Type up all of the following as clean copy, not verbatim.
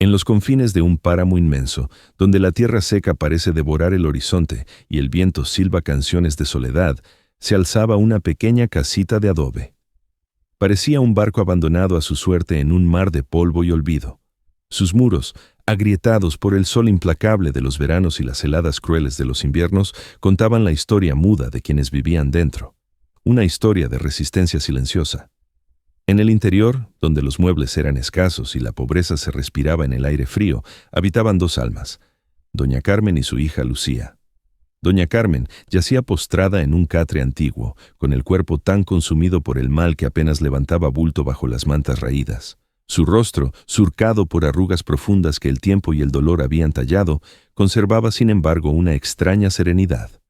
En los confines de un páramo inmenso, donde la tierra seca parece devorar el horizonte y el viento silba canciones de soledad, se alzaba una pequeña casita de adobe. Parecía un barco abandonado a su suerte en un mar de polvo y olvido. Sus muros, agrietados por el sol implacable de los veranos y las heladas crueles de los inviernos, contaban la historia muda de quienes vivían dentro. Una historia de resistencia silenciosa. En el interior, donde los muebles eran escasos y la pobreza se respiraba en el aire frío, habitaban dos almas, doña Carmen y su hija Lucía. Doña Carmen yacía postrada en un catre antiguo, con el cuerpo tan consumido por el mal que apenas levantaba bulto bajo las mantas raídas. Su rostro, surcado por arrugas profundas que el tiempo y el dolor habían tallado, conservaba sin embargo una extraña serenidad.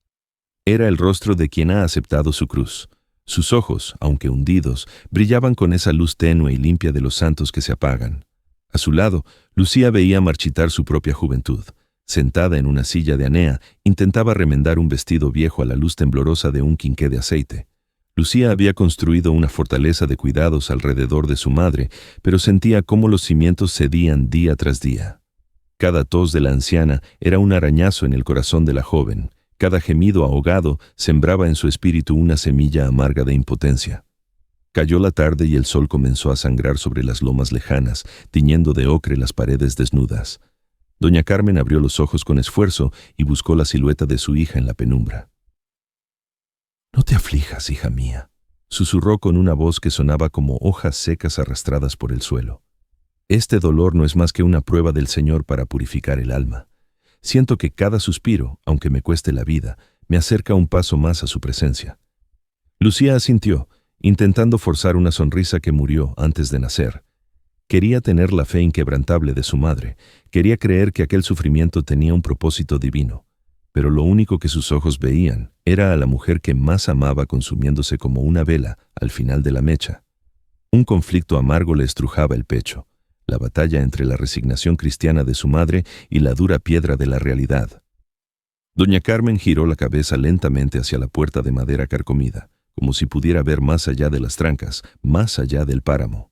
Era el rostro de quien ha aceptado su cruz. Sus ojos, aunque hundidos, brillaban con esa luz tenue y limpia de los santos que se apagan. A su lado, Lucía veía marchitar su propia juventud. Sentada en una silla de Anea, intentaba remendar un vestido viejo a la luz temblorosa de un quinqué de aceite. Lucía había construido una fortaleza de cuidados alrededor de su madre, pero sentía cómo los cimientos cedían día tras día. Cada tos de la anciana era un arañazo en el corazón de la joven. Cada gemido ahogado sembraba en su espíritu una semilla amarga de impotencia. Cayó la tarde y el sol comenzó a sangrar sobre las lomas lejanas, tiñendo de ocre las paredes desnudas. Doña Carmen abrió los ojos con esfuerzo y buscó la silueta de su hija en la penumbra. «No te aflijas, hija mía», susurró con una voz que sonaba como hojas secas arrastradas por el suelo. «Este dolor no es más que una prueba del Señor para purificar el alma. Siento que cada suspiro, aunque me cueste la vida, me acerca un paso más a su presencia». Lucía asintió, intentando forzar una sonrisa que murió antes de nacer. Quería tener la fe inquebrantable de su madre, quería creer que aquel sufrimiento tenía un propósito divino, pero lo único que sus ojos veían era a la mujer que más amaba consumiéndose como una vela al final de la mecha. Un conflicto amargo le estrujaba el pecho, la batalla entre la resignación cristiana de su madre y la dura piedra de la realidad. Doña Carmen giró la cabeza lentamente hacia la puerta de madera carcomida, como si pudiera ver más allá de las trancas, más allá del páramo.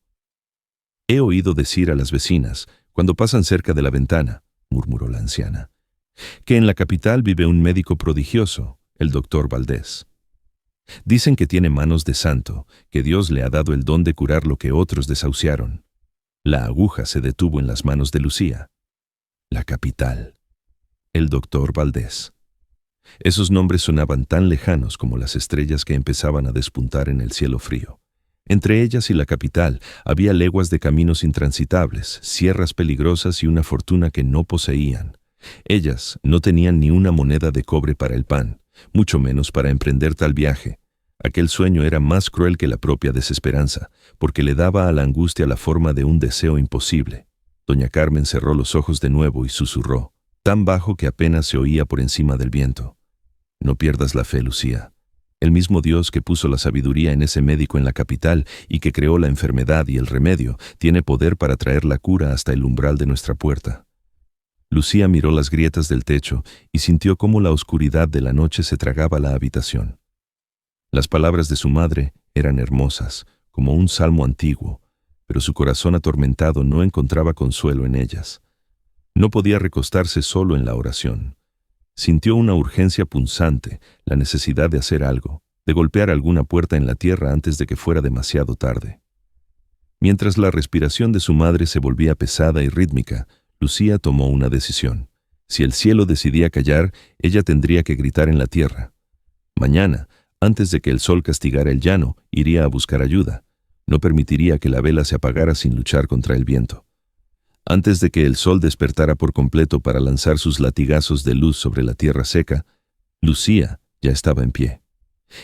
«He oído decir a las vecinas, cuando pasan cerca de la ventana», murmuró la anciana, «que en la capital vive un médico prodigioso, el doctor Valdés. Dicen que tiene manos de santo, que Dios le ha dado el don de curar lo que otros desahuciaron». La aguja se detuvo en las manos de Lucía. La capital. El doctor Valdés. Esos nombres sonaban tan lejanos como las estrellas que empezaban a despuntar en el cielo frío. Entre ellas y la capital había leguas de caminos intransitables, sierras peligrosas y una fortuna que no poseían. Ellas no tenían ni una moneda de cobre para el pan, mucho menos para emprender tal viaje. Aquel sueño era más cruel que la propia desesperanza, porque le daba a la angustia la forma de un deseo imposible. Doña Carmen cerró los ojos de nuevo y susurró, tan bajo que apenas se oía por encima del viento: «No pierdas la fe, Lucía. El mismo Dios que puso la sabiduría en ese médico en la capital y que creó la enfermedad y el remedio, tiene poder para traer la cura hasta el umbral de nuestra puerta». Lucía miró las grietas del techo y sintió cómo la oscuridad de la noche se tragaba la habitación. Las palabras de su madre eran hermosas, como un salmo antiguo, pero su corazón atormentado no encontraba consuelo en ellas. No podía recostarse solo en la oración. Sintió una urgencia punzante, la necesidad de hacer algo, de golpear alguna puerta en la tierra antes de que fuera demasiado tarde. Mientras la respiración de su madre se volvía pesada y rítmica, Lucía tomó una decisión. Si el cielo decidía callar, ella tendría que gritar en la tierra. Mañana, antes de que el sol castigara el llano, iría a buscar ayuda. No permitiría que la vela se apagara sin luchar contra el viento. Antes de que el sol despertara por completo para lanzar sus latigazos de luz sobre la tierra seca, Lucía ya estaba en pie.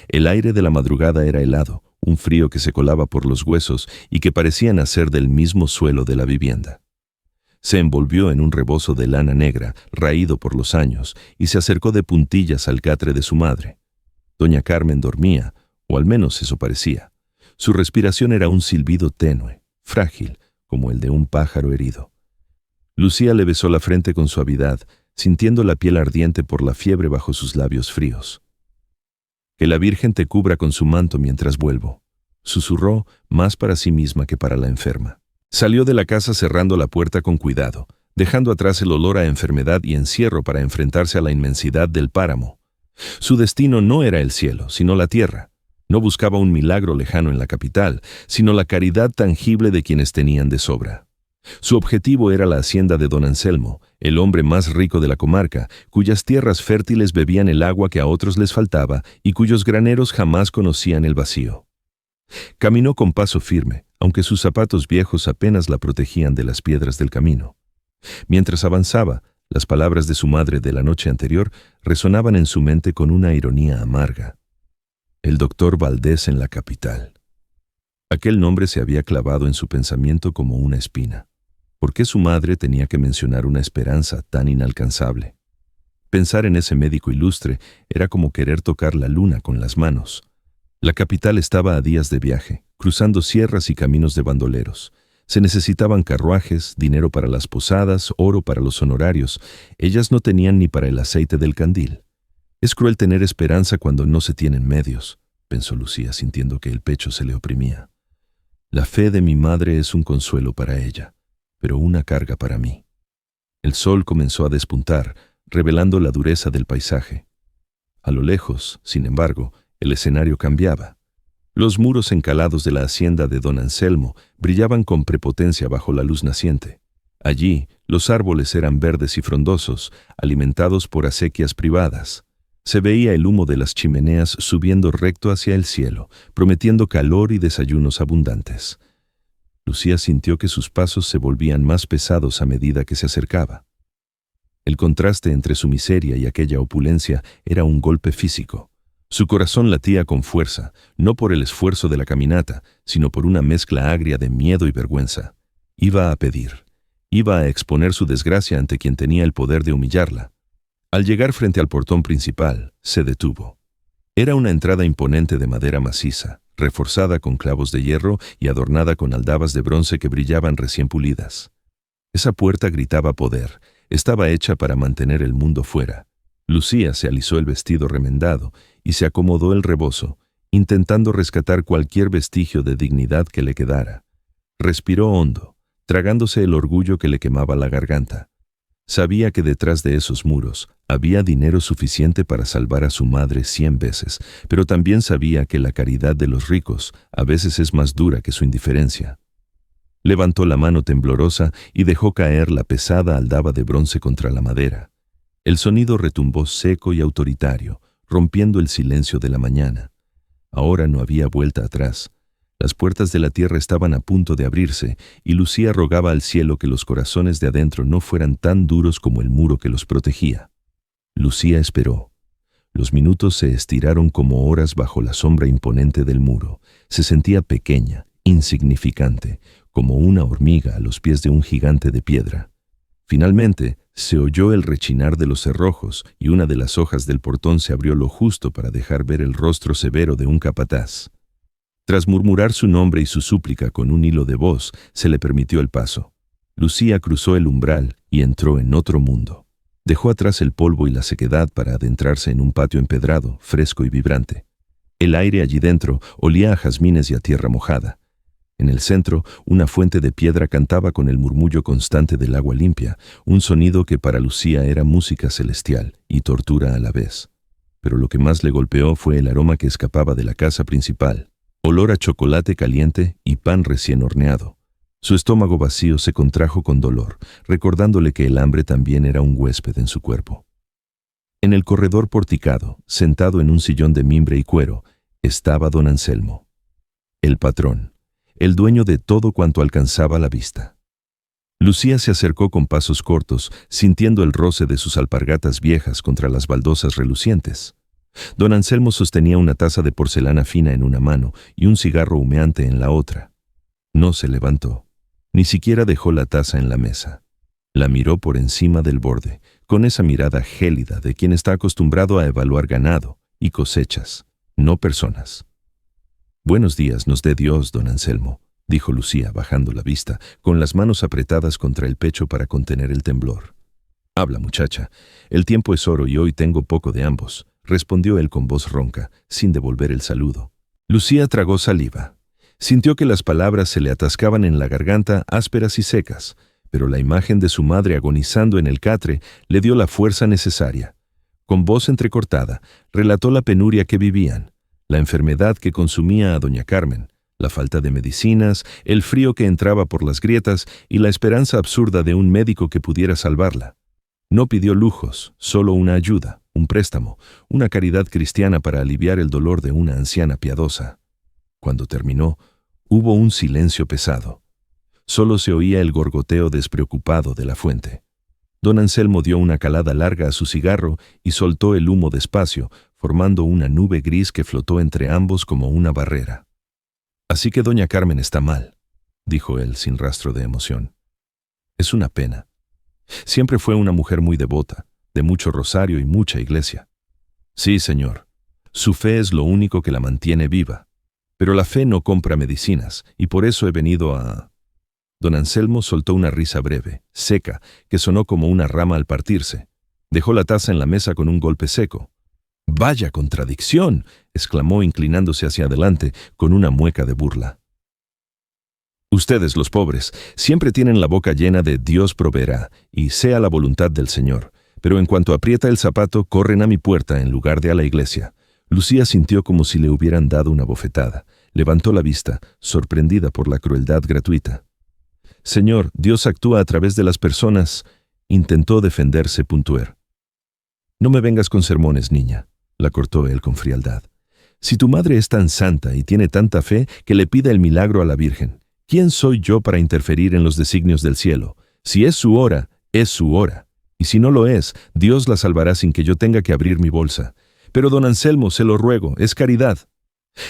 El aire de la madrugada era helado, un frío que se colaba por los huesos y que parecía nacer del mismo suelo de la vivienda. Se envolvió en un rebozo de lana negra, raído por los años, y se acercó de puntillas al catre de su madre. Doña Carmen dormía, o al menos eso parecía. Su respiración era un silbido tenue, frágil, como el de un pájaro herido. Lucía le besó la frente con suavidad, sintiendo la piel ardiente por la fiebre bajo sus labios fríos. «Que la Virgen te cubra con su manto mientras vuelvo», susurró, más para sí misma que para la enferma. Salió de la casa cerrando la puerta con cuidado, dejando atrás el olor a enfermedad y encierro para enfrentarse a la inmensidad del páramo. Su destino no era el cielo, sino la tierra. No buscaba un milagro lejano en la capital, sino la caridad tangible de quienes tenían de sobra. Su objetivo era la hacienda de don Anselmo, el hombre más rico de la comarca, cuyas tierras fértiles bebían el agua que a otros les faltaba y cuyos graneros jamás conocían el vacío. Caminó con paso firme, aunque sus zapatos viejos apenas la protegían de las piedras del camino. Mientras avanzaba, las palabras de su madre de la noche anterior resonaban en su mente con una ironía amarga. El doctor Valdés en la capital. Aquel nombre se había clavado en su pensamiento como una espina. ¿Por qué su madre tenía que mencionar una esperanza tan inalcanzable? Pensar en ese médico ilustre era como querer tocar la luna con las manos. La capital estaba a días de viaje, cruzando sierras y caminos de bandoleros. Se necesitaban carruajes, dinero para las posadas, oro para los honorarios. Ellas no tenían ni para el aceite del candil. Es cruel tener esperanza cuando no se tienen medios, pensó Lucía, sintiendo que el pecho se le oprimía. La fe de mi madre es un consuelo para ella, pero una carga para mí. El sol comenzó a despuntar, revelando la dureza del paisaje. A lo lejos, sin embargo, el escenario cambiaba. Los muros encalados de la hacienda de don Anselmo brillaban con prepotencia bajo la luz naciente. Allí, los árboles eran verdes y frondosos, alimentados por acequias privadas. Se veía el humo de las chimeneas subiendo recto hacia el cielo, prometiendo calor y desayunos abundantes. Lucía sintió que sus pasos se volvían más pesados a medida que se acercaba. El contraste entre su miseria y aquella opulencia era un golpe físico. Su corazón latía con fuerza, no por el esfuerzo de la caminata, sino por una mezcla agria de miedo y vergüenza. Iba a pedir. Iba a exponer su desgracia ante quien tenía el poder de humillarla. Al llegar frente al portón principal, se detuvo. Era una entrada imponente de madera maciza, reforzada con clavos de hierro y adornada con aldabas de bronce que brillaban recién pulidas. Esa puerta gritaba poder. Estaba hecha para mantener el mundo fuera. Lucía se alisó el vestido remendado y se acomodó el rebozo, intentando rescatar cualquier vestigio de dignidad que le quedara. Respiró hondo, tragándose el orgullo que le quemaba la garganta. Sabía que detrás de esos muros había dinero suficiente para salvar a su madre 100 veces, pero también sabía que la caridad de los ricos a veces es más dura que su indiferencia. Levantó la mano temblorosa y dejó caer la pesada aldaba de bronce contra la madera. El sonido retumbó seco y autoritario, rompiendo el silencio de la mañana. Ahora no había vuelta atrás. Las puertas de la tierra estaban a punto de abrirse, y Lucía rogaba al cielo que los corazones de adentro no fueran tan duros como el muro que los protegía. Lucía esperó. Los minutos se estiraron como horas bajo la sombra imponente del muro. Se sentía pequeña, insignificante, como una hormiga a los pies de un gigante de piedra. Finalmente, se oyó el rechinar de los cerrojos y una de las hojas del portón se abrió lo justo para dejar ver el rostro severo de un capataz. Tras murmurar su nombre y su súplica con un hilo de voz, se le permitió el paso. Lucía cruzó el umbral y entró en otro mundo. Dejó atrás el polvo y la sequedad para adentrarse en un patio empedrado, fresco y vibrante. El aire allí dentro olía a jazmines y a tierra mojada. En el centro, una fuente de piedra cantaba con el murmullo constante del agua limpia, un sonido que para Lucía era música celestial y tortura a la vez. Pero lo que más le golpeó fue el aroma que escapaba de la casa principal, olor a chocolate caliente y pan recién horneado. Su estómago vacío se contrajo con dolor, recordándole que el hambre también era un huésped en su cuerpo. En el corredor porticado, sentado en un sillón de mimbre y cuero, estaba don Anselmo, el patrón, el dueño de todo cuanto alcanzaba la vista. Lucía se acercó con pasos cortos, sintiendo el roce de sus alpargatas viejas contra las baldosas relucientes. Don Anselmo sostenía una taza de porcelana fina en una mano y un cigarro humeante en la otra. No se levantó, ni siquiera dejó la taza en la mesa. La miró por encima del borde, con esa mirada gélida de quien está acostumbrado a evaluar ganado y cosechas, no personas. «Buenos días nos dé Dios, don Anselmo», dijo Lucía, bajando la vista, con las manos apretadas contra el pecho para contener el temblor. «Habla, muchacha. El tiempo es oro y hoy tengo poco de ambos», respondió él con voz ronca, sin devolver el saludo. Lucía tragó saliva. Sintió que las palabras se le atascaban en la garganta ásperas y secas, pero la imagen de su madre agonizando en el catre le dio la fuerza necesaria. Con voz entrecortada, relató la penuria que vivían, la enfermedad que consumía a doña Carmen, la falta de medicinas, el frío que entraba por las grietas y la esperanza absurda de un médico que pudiera salvarla. No pidió lujos, solo una ayuda, un préstamo, una caridad cristiana para aliviar el dolor de una anciana piadosa. Cuando terminó, hubo un silencio pesado. Solo se oía el gorgoteo despreocupado de la fuente. Don Anselmo dio una calada larga a su cigarro y soltó el humo despacio, formando una nube gris que flotó entre ambos como una barrera. «Así que doña Carmen está mal», dijo él sin rastro de emoción. «Es una pena. Siempre fue una mujer muy devota, de mucho rosario y mucha iglesia». «Sí, señor. Su fe es lo único que la mantiene viva. Pero la fe no compra medicinas, y por eso he venido a...» Don Anselmo soltó una risa breve, seca, que sonó como una rama al partirse. Dejó la taza en la mesa con un golpe seco. «¡Vaya contradicción!», exclamó inclinándose hacia adelante con una mueca de burla. «Ustedes, los pobres, siempre tienen la boca llena de Dios proveerá y sea la voluntad del Señor, pero en cuanto aprieta el zapato corren a mi puerta en lugar de a la iglesia». Lucía sintió como si le hubieran dado una bofetada. Levantó la vista, sorprendida por la crueldad gratuita. «Señor, Dios actúa a través de las personas», intentó defenderse Puntuer. «No me vengas con sermones, niña», la cortó él con frialdad. «Si tu madre es tan santa y tiene tanta fe, que le pida el milagro a la Virgen. ¿Quién soy yo para interferir en los designios del cielo? Si es su hora, es su hora. Y si no lo es, Dios la salvará sin que yo tenga que abrir mi bolsa. Pero don Anselmo, se lo ruego, es caridad.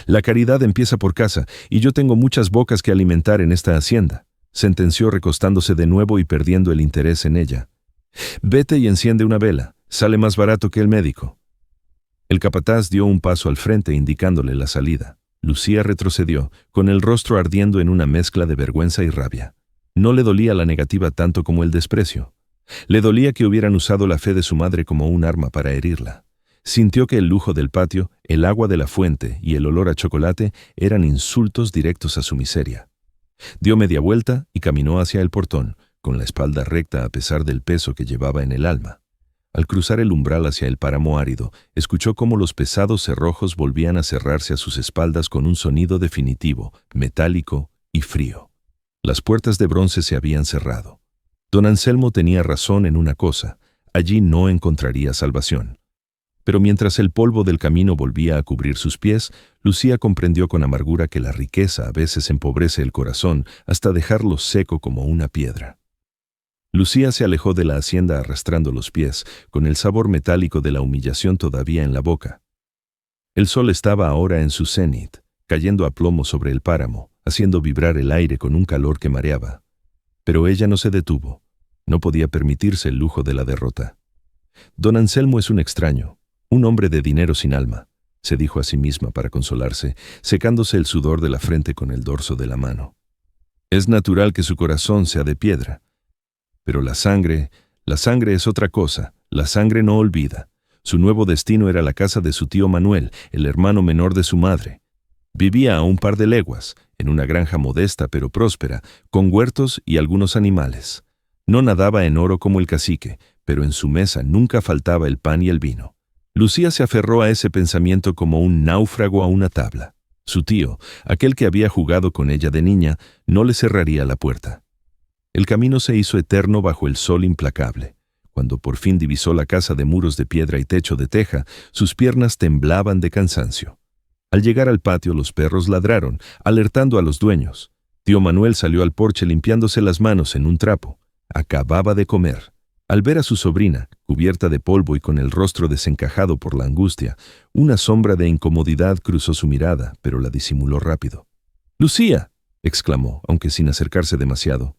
La caridad empieza por casa, y yo tengo muchas bocas que alimentar en esta hacienda», sentenció recostándose de nuevo y perdiendo el interés en ella. «Vete y enciende una vela, sale más barato que el médico». El capataz dio un paso al frente indicándole la salida. Lucía retrocedió, con el rostro ardiendo en una mezcla de vergüenza y rabia. No le dolía la negativa tanto como el desprecio. Le dolía que hubieran usado la fe de su madre como un arma para herirla. Sintió que el lujo del patio, el agua de la fuente y el olor a chocolate eran insultos directos a su miseria. Dio media vuelta y caminó hacia el portón, con la espalda recta a pesar del peso que llevaba en el alma. Al cruzar el umbral hacia el páramo árido, escuchó cómo los pesados cerrojos volvían a cerrarse a sus espaldas con un sonido definitivo, metálico y frío. Las puertas de bronce se habían cerrado. Don Anselmo tenía razón en una cosa: allí no encontraría salvación. Pero mientras el polvo del camino volvía a cubrir sus pies, Lucía comprendió con amargura que la riqueza a veces empobrece el corazón hasta dejarlo seco como una piedra. Lucía se alejó de la hacienda arrastrando los pies, con el sabor metálico de la humillación todavía en la boca. El sol estaba ahora en su cenit, cayendo a plomo sobre el páramo, haciendo vibrar el aire con un calor que mareaba. Pero ella no se detuvo. No podía permitirse el lujo de la derrota. «Don Anselmo es un extraño, un hombre de dinero sin alma», se dijo a sí misma para consolarse, secándose el sudor de la frente con el dorso de la mano. «Es natural que su corazón sea de piedra. Pero la sangre es otra cosa, la sangre no olvida. Su nuevo destino era la casa de su tío Manuel, el hermano menor de su madre. Vivía a un par de leguas, en una granja modesta pero próspera, con huertos y algunos animales. No nadaba en oro como el cacique, pero en su mesa nunca faltaba el pan y el vino. Lucía se aferró a ese pensamiento como un náufrago a una tabla. Su tío, aquel que había jugado con ella de niña, no le cerraría la puerta. El camino se hizo eterno bajo el sol implacable. Cuando por fin divisó la casa de muros de piedra y techo de teja, sus piernas temblaban de cansancio. Al llegar al patio, los perros ladraron, alertando a los dueños. Tío Manuel salió al porche limpiándose las manos en un trapo. Acababa de comer. Al ver a su sobrina, cubierta de polvo y con el rostro desencajado por la angustia, una sombra de incomodidad cruzó su mirada, pero la disimuló rápido. «¡Lucía!», exclamó, aunque sin acercarse demasiado.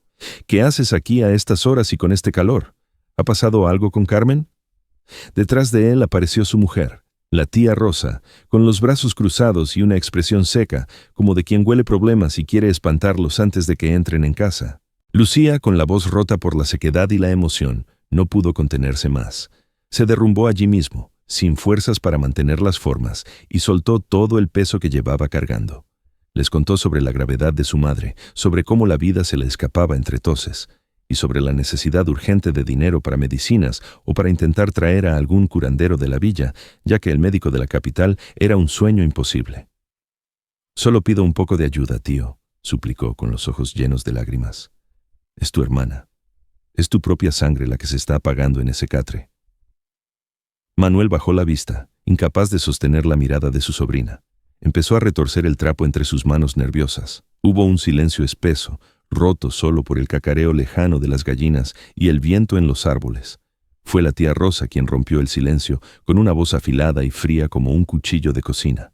«¿Qué haces aquí a estas horas y con este calor? ¿Ha pasado algo con Carmen?». Detrás de él apareció su mujer, la tía Rosa, con los brazos cruzados y una expresión seca, como de quien huele problemas y quiere espantarlos antes de que entren en casa. Lucía, con la voz rota por la sequedad y la emoción, no pudo contenerse más. Se derrumbó allí mismo, sin fuerzas para mantener las formas, y soltó todo el peso que llevaba cargando. Les contó sobre la gravedad de su madre, sobre cómo la vida se le escapaba entre toses, y sobre la necesidad urgente de dinero para medicinas o para intentar traer a algún curandero de la villa, ya que el médico de la capital era un sueño imposible. «Solo pido un poco de ayuda, tío», suplicó con los ojos llenos de lágrimas. «Es tu hermana. Es tu propia sangre la que se está apagando en ese catre». Manuel bajó la vista, incapaz de sostener la mirada de su sobrina. Empezó a retorcer el trapo entre sus manos nerviosas. Hubo un silencio espeso, roto solo por el cacareo lejano de las gallinas y el viento en los árboles. Fue la tía Rosa quien rompió el silencio, con una voz afilada y fría como un cuchillo de cocina.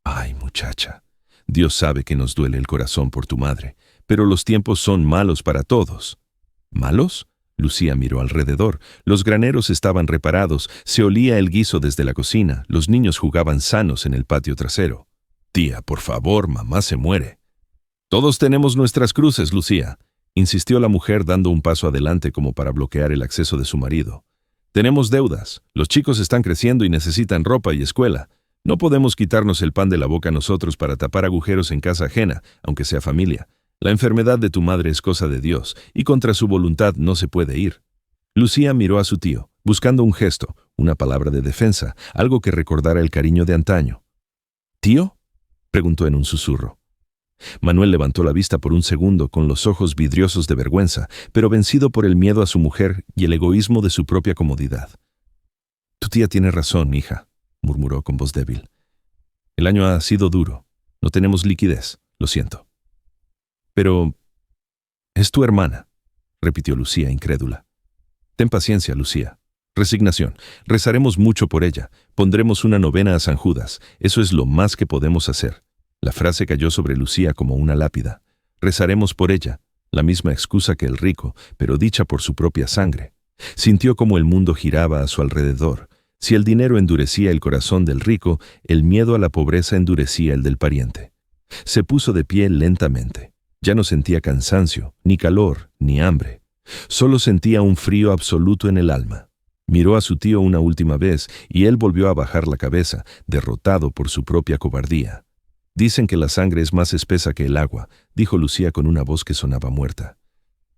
«Ay, muchacha, Dios sabe que nos duele el corazón por tu madre, pero los tiempos son malos para todos». «¿Malos?». Lucía miró alrededor. Los graneros estaban reparados, se olía el guiso desde la cocina, los niños jugaban sanos en el patio trasero. «Tía, por favor, mamá se muere». «Todos tenemos nuestras cruces, Lucía», insistió la mujer dando un paso adelante como para bloquear el acceso de su marido. «Tenemos deudas, los chicos están creciendo y necesitan ropa y escuela. No podemos quitarnos el pan de la boca nosotros para tapar agujeros en casa ajena, aunque sea familia. La enfermedad de tu madre es cosa de Dios, y contra su voluntad no se puede ir». Lucía miró a su tío, buscando un gesto, una palabra de defensa, algo que recordara el cariño de antaño. «¿Tío?», preguntó en un susurro. Manuel levantó la vista por un segundo con los ojos vidriosos de vergüenza, pero vencido por el miedo a su mujer y el egoísmo de su propia comodidad. «Tu tía tiene razón, hija», murmuró con voz débil. «El año ha sido duro. No tenemos liquidez, lo siento». «Pero es tu hermana», repitió Lucía incrédula. «Ten paciencia, Lucía. Resignación. Rezaremos mucho por ella. Pondremos una novena a San Judas. Eso es lo más que podemos hacer». La frase cayó sobre Lucía como una lápida. «Rezaremos por ella». La misma excusa que el rico, pero dicha por su propia sangre. Sintió como el mundo giraba a su alrededor. Si el dinero endurecía el corazón del rico, el miedo a la pobreza endurecía el del pariente. Se puso de pie lentamente. Ya no sentía cansancio, ni calor, ni hambre. Solo sentía un frío absoluto en el alma. Miró a su tío una última vez y él volvió a bajar la cabeza, derrotado por su propia cobardía. «Dicen que la sangre es más espesa que el agua», dijo Lucía con una voz que sonaba muerta.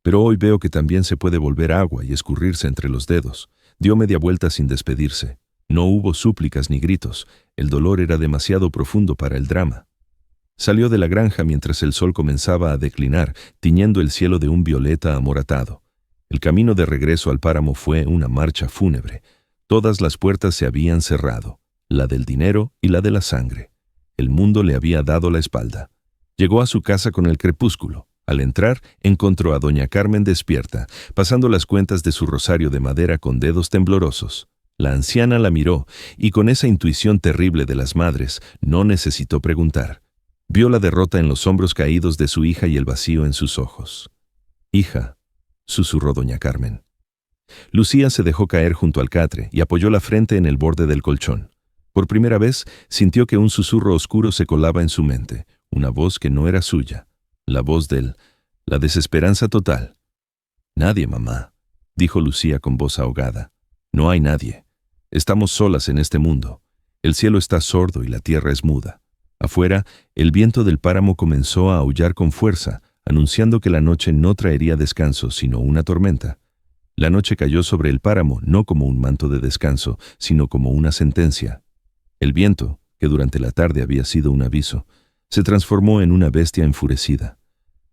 «Pero hoy veo que también se puede volver agua y escurrirse entre los dedos». Dio media vuelta sin despedirse. No hubo súplicas ni gritos. El dolor era demasiado profundo para el drama. Salió de la granja mientras el sol comenzaba a declinar, tiñendo el cielo de un violeta amoratado. El camino de regreso al páramo fue una marcha fúnebre. Todas las puertas se habían cerrado, la del dinero y la de la sangre. El mundo le había dado la espalda. Llegó a su casa con el crepúsculo. Al entrar, encontró a doña Carmen despierta, pasando las cuentas de su rosario de madera con dedos temblorosos. La anciana la miró, y con esa intuición terrible de las madres, no necesitó preguntar. Vio la derrota en los hombros caídos de su hija y el vacío en sus ojos. «Hija», susurró doña Carmen. Lucía se dejó caer junto al catre y apoyó la frente en el borde del colchón. Por primera vez, sintió que un susurro oscuro se colaba en su mente, una voz que no era suya, la voz la desesperanza total. «Nadie, mamá», dijo Lucía con voz ahogada. «No hay nadie. Estamos solas en este mundo. El cielo está sordo y la tierra es muda». Afuera, el viento del páramo comenzó a aullar con fuerza, anunciando que la noche no traería descanso, sino una tormenta. La noche cayó sobre el páramo no como un manto de descanso, sino como una sentencia. El viento, que durante la tarde había sido un aviso, se transformó en una bestia enfurecida.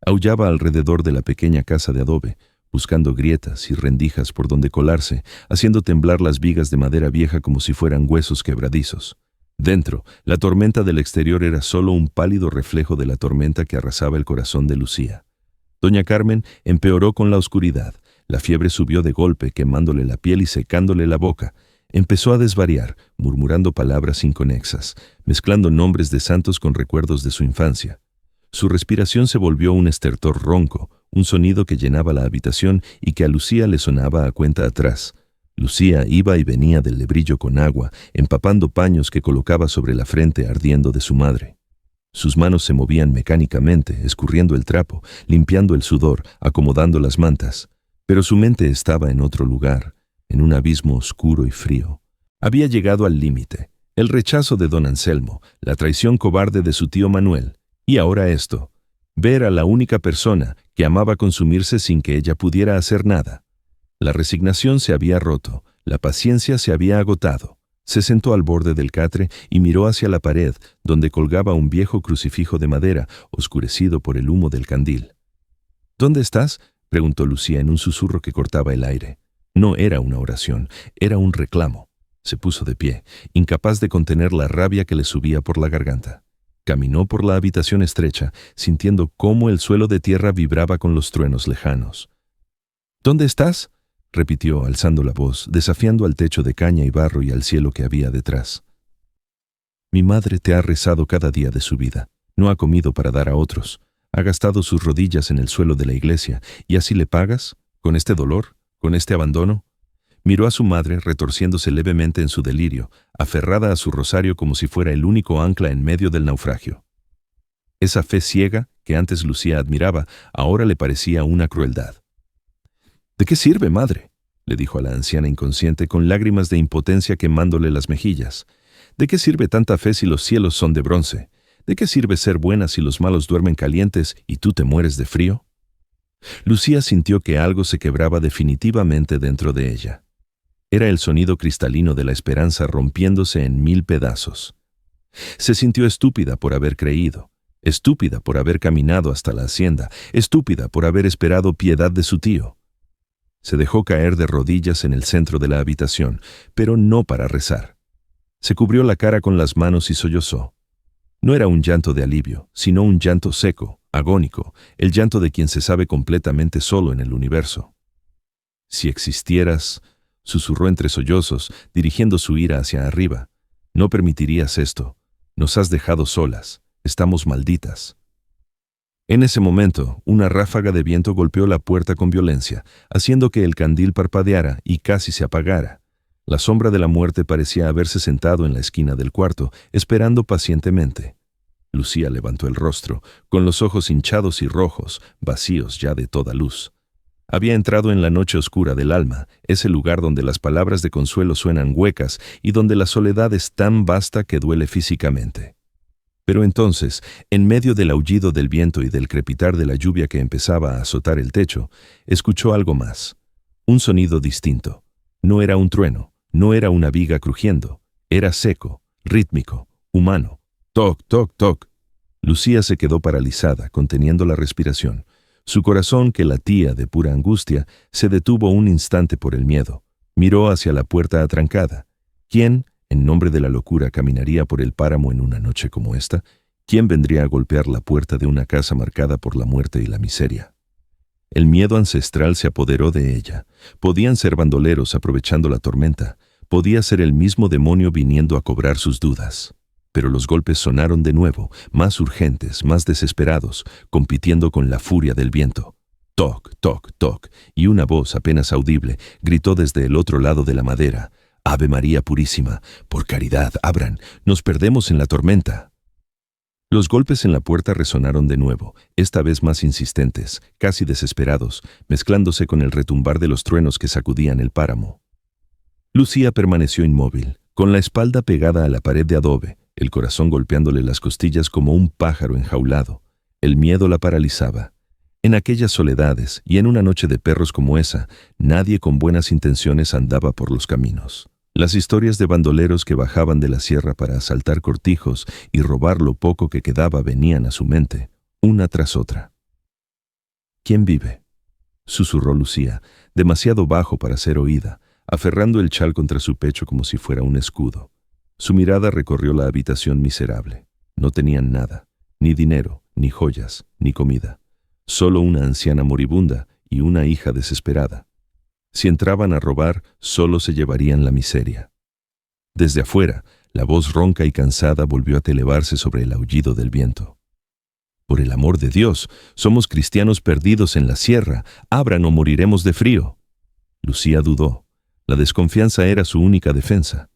Aullaba alrededor de la pequeña casa de adobe, buscando grietas y rendijas por donde colarse, haciendo temblar las vigas de madera vieja como si fueran huesos quebradizos. Dentro, la tormenta del exterior era solo un pálido reflejo de la tormenta que arrasaba el corazón de Lucía. Doña Carmen empeoró con la oscuridad. La fiebre subió de golpe, quemándole la piel y secándole la boca. Empezó a desvariar, murmurando palabras inconexas, mezclando nombres de santos con recuerdos de su infancia. Su respiración se volvió un estertor ronco, un sonido que llenaba la habitación y que a Lucía le sonaba a cuenta atrás. Lucía iba y venía del lebrillo con agua, empapando paños que colocaba sobre la frente ardiendo de su madre. Sus manos se movían mecánicamente, escurriendo el trapo, limpiando el sudor, acomodando las mantas. Pero su mente estaba en otro lugar, en un abismo oscuro y frío. Había llegado al límite. El rechazo de don Anselmo, la traición cobarde de su tío Manuel, Y ahora esto, ver a la única persona que amaba consumirse sin que ella pudiera hacer nada. La resignación se había roto, la paciencia se había agotado. Se sentó al borde del catre y miró hacia la pared, donde colgaba un viejo crucifijo de madera, oscurecido por el humo del candil. ¿Dónde estás?, preguntó Lucía en un susurro que cortaba el aire. No era una oración, era un reclamo. Se puso de pie, incapaz de contener la rabia que le subía por la garganta. Caminó por la habitación estrecha, sintiendo cómo el suelo de tierra vibraba con los truenos lejanos. ¿Dónde estás?, repitió, alzando la voz, desafiando al techo de caña y barro y al cielo que había detrás. Mi madre te ha rezado cada día de su vida. No ha comido para dar a otros. Ha gastado sus rodillas en el suelo de la iglesia, ¿y así le pagas? ¿Con este dolor? ¿Con este abandono? Miró a su madre, retorciéndose levemente en su delirio, aferrada a su rosario como si fuera el único ancla en medio del naufragio. Esa fe ciega, que antes Lucía admiraba, ahora le parecía una crueldad. ¿De qué sirve, madre?, le dijo a la anciana inconsciente con lágrimas de impotencia quemándole las mejillas. ¿De qué sirve tanta fe si los cielos son de bronce? ¿De qué sirve ser buena si los malos duermen calientes y tú te mueres de frío? Lucía sintió que algo se quebraba definitivamente dentro de ella. Era el sonido cristalino de la esperanza rompiéndose en 1000 pedazos. Se sintió estúpida por haber creído, estúpida por haber caminado hasta la hacienda, estúpida por haber esperado piedad de su tío. Se dejó caer de rodillas en el centro de la habitación, pero no para rezar. Se cubrió la cara con las manos y sollozó. No era un llanto de alivio, sino un llanto seco, agónico, el llanto de quien se sabe completamente solo en el universo. Si existieras, susurró entre sollozos, dirigiendo su ira hacia arriba, no permitirías esto. Nos has dejado solas. Estamos malditas. En ese momento, una ráfaga de viento golpeó la puerta con violencia, haciendo que el candil parpadeara y casi se apagara. La sombra de la muerte parecía haberse sentado en la esquina del cuarto, esperando pacientemente. Lucía levantó el rostro, con los ojos hinchados y rojos, vacíos ya de toda luz. Había entrado en la noche oscura del alma, ese lugar donde las palabras de consuelo suenan huecas y donde la soledad es tan vasta que duele físicamente. Pero entonces, en medio del aullido del viento y del crepitar de la lluvia que empezaba a azotar el techo, escuchó algo más. Un sonido distinto. No era un trueno, no era una viga crujiendo. Era seco, rítmico, humano. Toc, toc, toc. Lucía se quedó paralizada, conteniendo la respiración. Su corazón, que latía de pura angustia, se detuvo un instante por el miedo. Miró hacia la puerta atrancada. ¿Quién, en nombre de la locura, caminaría por el páramo en una noche como esta? ¿Quién vendría a golpear la puerta de una casa marcada por la muerte y la miseria? El miedo ancestral se apoderó de ella. Podían ser bandoleros aprovechando la tormenta. Podía ser el mismo demonio viniendo a cobrar sus dudas. Pero los golpes sonaron de nuevo, más urgentes, más desesperados, compitiendo con la furia del viento. Toc, toc, toc, y una voz apenas audible gritó desde el otro lado de la madera. «Ave María Purísima, por caridad, abran, nos perdemos en la tormenta». Los golpes en la puerta resonaron de nuevo, esta vez más insistentes, casi desesperados, mezclándose con el retumbar de los truenos que sacudían el páramo. Lucía permaneció inmóvil, con la espalda pegada a la pared de adobe, el corazón golpeándole las costillas como un pájaro enjaulado. El miedo la paralizaba. En aquellas soledades y en una noche de perros como esa, nadie con buenas intenciones andaba por los caminos. Las historias de bandoleros que bajaban de la sierra para asaltar cortijos y robar lo poco que quedaba venían a su mente, una tras otra. ¿Quién vive?, susurró Lucía, demasiado bajo para ser oída, aferrando el chal contra su pecho como si fuera un escudo. Su mirada recorrió la habitación miserable. No tenían nada, ni dinero, ni joyas, ni comida. Solo una anciana moribunda y una hija desesperada. Si entraban a robar, solo se llevarían la miseria. Desde afuera, la voz ronca y cansada volvió a elevarse sobre el aullido del viento. «Por el amor de Dios, somos cristianos perdidos en la sierra. Abran o moriremos de frío». Lucía dudó. La desconfianza era su única defensa.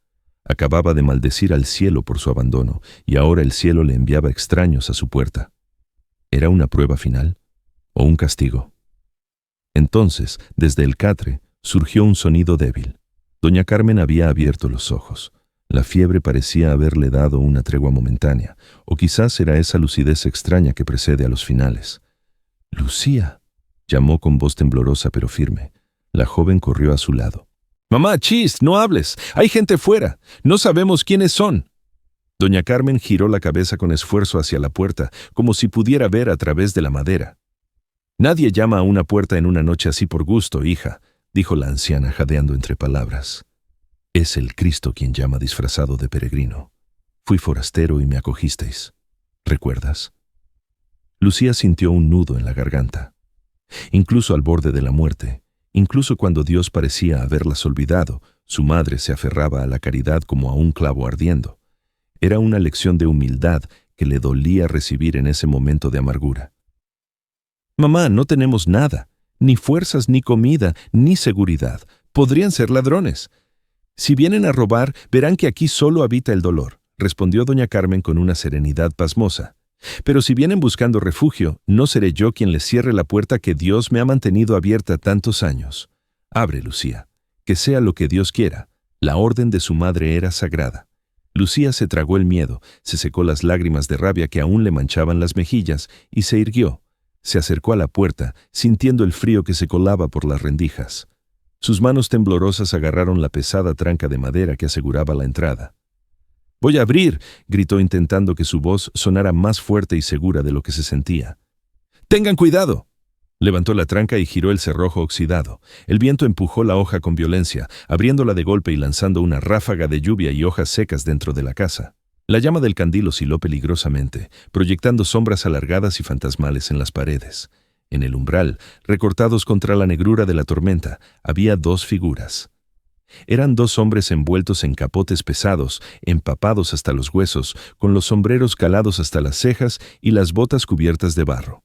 Acababa de maldecir al cielo por su abandono, y ahora el cielo le enviaba extraños a su puerta. ¿Era una prueba final? ¿O un castigo? Entonces, desde el catre, surgió un sonido débil. Doña Carmen había abierto los ojos. La fiebre parecía haberle dado una tregua momentánea, o quizás era esa lucidez extraña que precede a los finales. «Lucía», llamó con voz temblorosa pero firme. La joven corrió a su lado. «Mamá, chis, no hables. Hay gente fuera. No sabemos quiénes son». Doña Carmen giró la cabeza con esfuerzo hacia la puerta, como si pudiera ver a través de la madera. «Nadie llama a una puerta en una noche así por gusto, hija», dijo la anciana jadeando entre palabras. «Es el Cristo quien llama disfrazado de peregrino. Fui forastero y me acogisteis. ¿Recuerdas?». Lucía sintió un nudo en la garganta. Incluso al borde de la muerte, incluso cuando Dios parecía haberlas olvidado, su madre se aferraba a la caridad como a un clavo ardiendo. Era una lección de humildad que le dolía recibir en ese momento de amargura. «Mamá, no tenemos nada, ni fuerzas, ni comida, ni seguridad. Podrían ser ladrones. Si vienen a robar, verán que aquí solo habita el dolor», respondió doña Carmen con una serenidad pasmosa. «Pero si vienen buscando refugio, no seré yo quien les cierre la puerta que Dios me ha mantenido abierta tantos años. Abre, Lucía, que sea lo que Dios quiera». La orden de su madre era sagrada. Lucía se tragó el miedo, se secó las lágrimas de rabia que aún le manchaban las mejillas y se irguió. Se acercó a la puerta, sintiendo el frío que se colaba por las rendijas. Sus manos temblorosas agarraron la pesada tranca de madera que aseguraba la entrada. «Voy a abrir», gritó intentando que su voz sonara más fuerte y segura de lo que se sentía. «¡Tengan cuidado!». Levantó la tranca y giró el cerrojo oxidado. El viento empujó la hoja con violencia, abriéndola de golpe y lanzando una ráfaga de lluvia y hojas secas dentro de la casa. La llama del candil osciló peligrosamente, proyectando sombras alargadas y fantasmales en las paredes. En el umbral, recortados contra la negrura de la tormenta, había dos figuras. Eran dos hombres envueltos en capotes pesados, empapados hasta los huesos, con los sombreros calados hasta las cejas y las botas cubiertas de barro.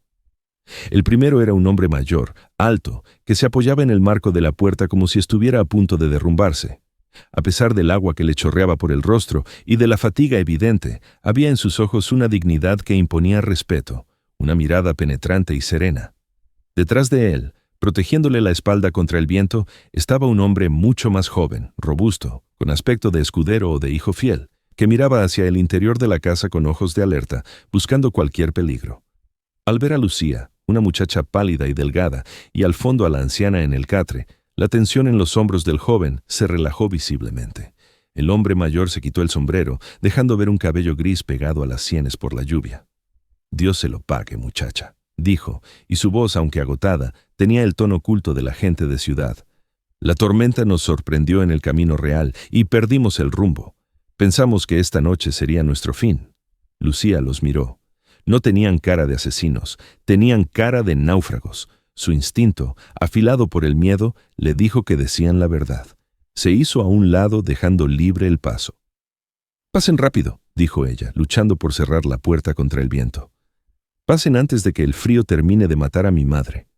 El primero era un hombre mayor, alto, que se apoyaba en el marco de la puerta como si estuviera a punto de derrumbarse. A pesar del agua que le chorreaba por el rostro y de la fatiga evidente, había en sus ojos una dignidad que imponía respeto, una mirada penetrante y serena. Detrás de él, protegiéndole la espalda contra el viento, estaba un hombre mucho más joven, robusto, con aspecto de escudero o de hijo fiel, que miraba hacia el interior de la casa con ojos de alerta, buscando cualquier peligro. Al ver a Lucía, una muchacha pálida y delgada, y al fondo a la anciana en el catre, la tensión en los hombros del joven se relajó visiblemente. El hombre mayor se quitó el sombrero, dejando ver un cabello gris pegado a las sienes por la lluvia. «Dios se lo pague, muchacha», dijo, y su voz, aunque agotada, tenía el tono culto de la gente de ciudad. «La tormenta nos sorprendió en el camino real y perdimos el rumbo. Pensamos que esta noche sería nuestro fin». Lucía los miró. No tenían cara de asesinos, tenían cara de náufragos. Su instinto, afilado por el miedo, le dijo que decían la verdad. Se hizo a un lado dejando libre el paso. «Pasen rápido», dijo ella, luchando por cerrar la puerta contra el viento. «Pasen antes de que el frío termine de matar a mi madre».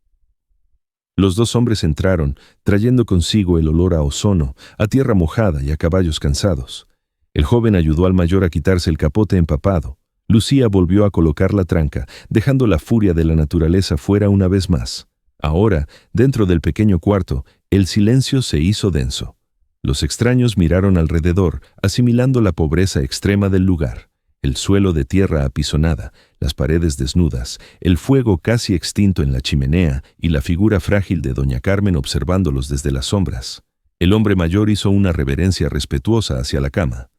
Los dos hombres entraron, trayendo consigo el olor a ozono, a tierra mojada y a caballos cansados. El joven ayudó al mayor a quitarse el capote empapado. Lucía volvió a colocar la tranca, dejando la furia de la naturaleza fuera una vez más. Ahora, dentro del pequeño cuarto, el silencio se hizo denso. Los extraños miraron alrededor, asimilando la pobreza extrema del lugar. El suelo de tierra apisonada, las paredes desnudas, el fuego casi extinto en la chimenea y la figura frágil de doña Carmen observándolos desde las sombras. El hombre mayor hizo una reverencia respetuosa hacia la cama.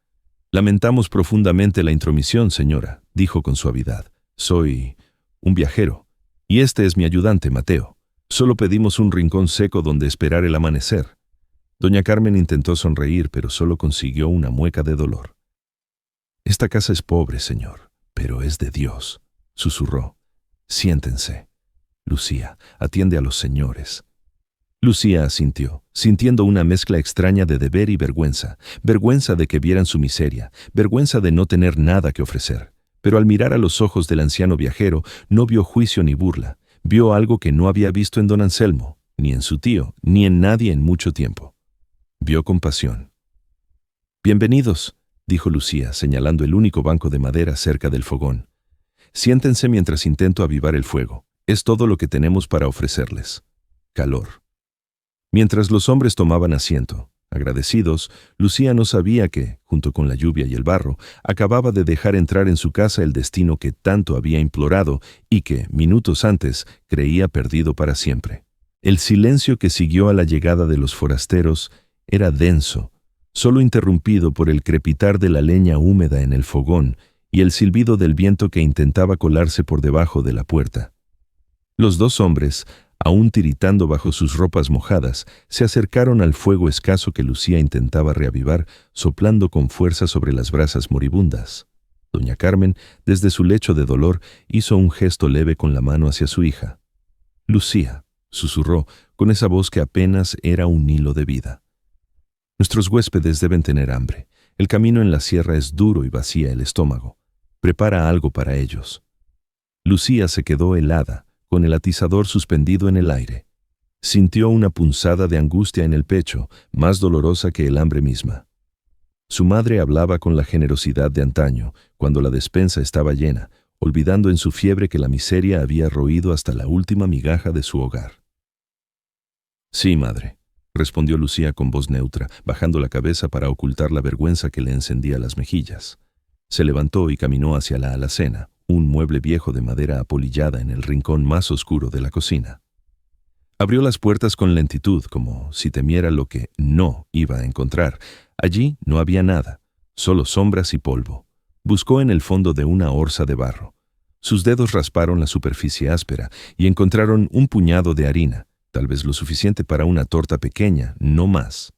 «Lamentamos profundamente la intromisión, señora», dijo con suavidad. «Soy un viajero, y este es mi ayudante, Mateo. Solo pedimos un rincón seco donde esperar el amanecer». Doña Carmen intentó sonreír, pero solo consiguió una mueca de dolor. «Esta casa es pobre, señor, pero es de Dios», susurró. «Siéntense. Lucía, atiende a los señores». Lucía asintió, sintiendo una mezcla extraña de deber y vergüenza, vergüenza de que vieran su miseria, vergüenza de no tener nada que ofrecer. Pero al mirar a los ojos del anciano viajero, no vio juicio ni burla, vio algo que no había visto en don Anselmo, ni en su tío, ni en nadie en mucho tiempo. Vio compasión. «Bienvenidos», dijo Lucía, señalando el único banco de madera cerca del fogón. «Siéntense mientras intento avivar el fuego. Es todo lo que tenemos para ofrecerles. Calor». Mientras los hombres tomaban asiento, Agradecidos, Lucía no sabía que, junto con la lluvia y el barro, acababa de dejar entrar en su casa el destino que tanto había implorado y que, minutos antes, creía perdido para siempre. El silencio que siguió a la llegada de los forasteros era denso, solo interrumpido por el crepitar de la leña húmeda en el fogón y el silbido del viento que intentaba colarse por debajo de la puerta. Los dos hombres, aún tiritando bajo sus ropas mojadas, se acercaron al fuego escaso que Lucía intentaba reavivar, soplando con fuerza sobre las brasas moribundas. Doña Carmen, desde su lecho de dolor, hizo un gesto leve con la mano hacia su hija. «Lucía», susurró, con esa voz que apenas era un hilo de vida. «Nuestros huéspedes deben tener hambre. El camino en la sierra es duro y vacía el estómago. Prepara algo para ellos». Lucía se quedó helada, con el atizador suspendido en el aire. Sintió una punzada de angustia en el pecho, más dolorosa que el hambre misma. Su madre hablaba con la generosidad de antaño, cuando la despensa estaba llena, olvidando en su fiebre que la miseria había roído hasta la última migaja de su hogar. «Sí, madre», respondió Lucía con voz neutra, bajando la cabeza para ocultar la vergüenza que le encendía las mejillas. Se levantó y caminó hacia la alacena, un mueble viejo de madera apolillada en el rincón más oscuro de la cocina. Abrió las puertas con lentitud, como si temiera lo que no iba a encontrar. Allí no había nada, solo sombras y polvo. Buscó en el fondo de una orza de barro. Sus dedos rasparon la superficie áspera y encontraron un puñado de harina, tal vez lo suficiente para una torta pequeña, no más.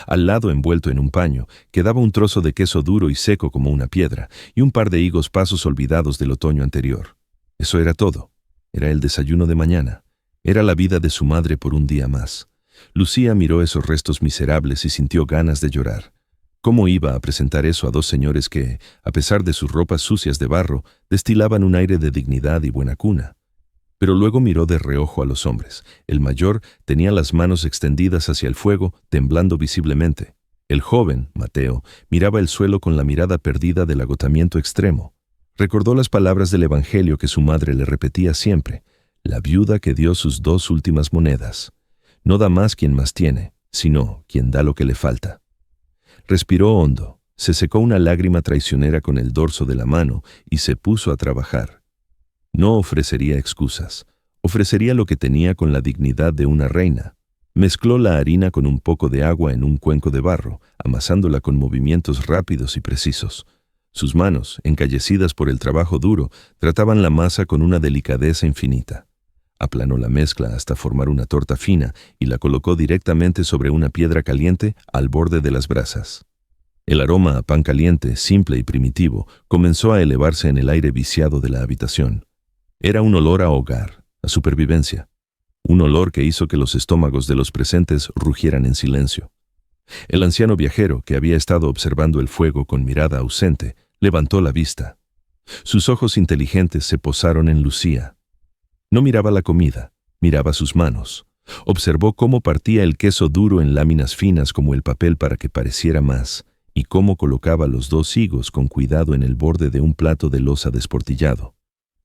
Al lado, envuelto en un paño, quedaba un trozo de queso duro y seco como una piedra y un par de higos pasos olvidados del otoño anterior. Eso era todo. Era el desayuno de mañana. Era la vida de su madre por un día más. Lucía miró esos restos miserables y sintió ganas de llorar. ¿Cómo iba a presentar eso a dos señores que, a pesar de sus ropas sucias de barro, destilaban un aire de dignidad y buena cuna? Pero luego miró de reojo a los hombres. El mayor tenía las manos extendidas hacia el fuego, temblando visiblemente. El joven, Mateo, miraba el suelo con la mirada perdida del agotamiento extremo. Recordó las palabras del Evangelio que su madre le repetía siempre: la viuda que dio sus 2 últimas monedas. No da más quien más tiene, sino quien da lo que le falta. Respiró hondo, se secó una lágrima traicionera con el dorso de la mano y se puso a trabajar. No ofrecería excusas. Ofrecería lo que tenía con la dignidad de una reina. Mezcló la harina con un poco de agua en un cuenco de barro, amasándola con movimientos rápidos y precisos. Sus manos, encallecidas por el trabajo duro, trataban la masa con una delicadeza infinita. Aplanó la mezcla hasta formar una torta fina y la colocó directamente sobre una piedra caliente al borde de las brasas. El aroma a pan caliente, simple y primitivo, comenzó a elevarse en el aire viciado de la habitación. Era un olor a hogar, a supervivencia. Un olor que hizo que los estómagos de los presentes rugieran en silencio. El anciano viajero, que había estado observando el fuego con mirada ausente, levantó la vista. Sus ojos inteligentes se posaron en Lucía. No miraba la comida, miraba sus manos. Observó cómo partía el queso duro en láminas finas como el papel para que pareciera más, y cómo colocaba los 2 higos con cuidado en el borde de un plato de loza desportillado.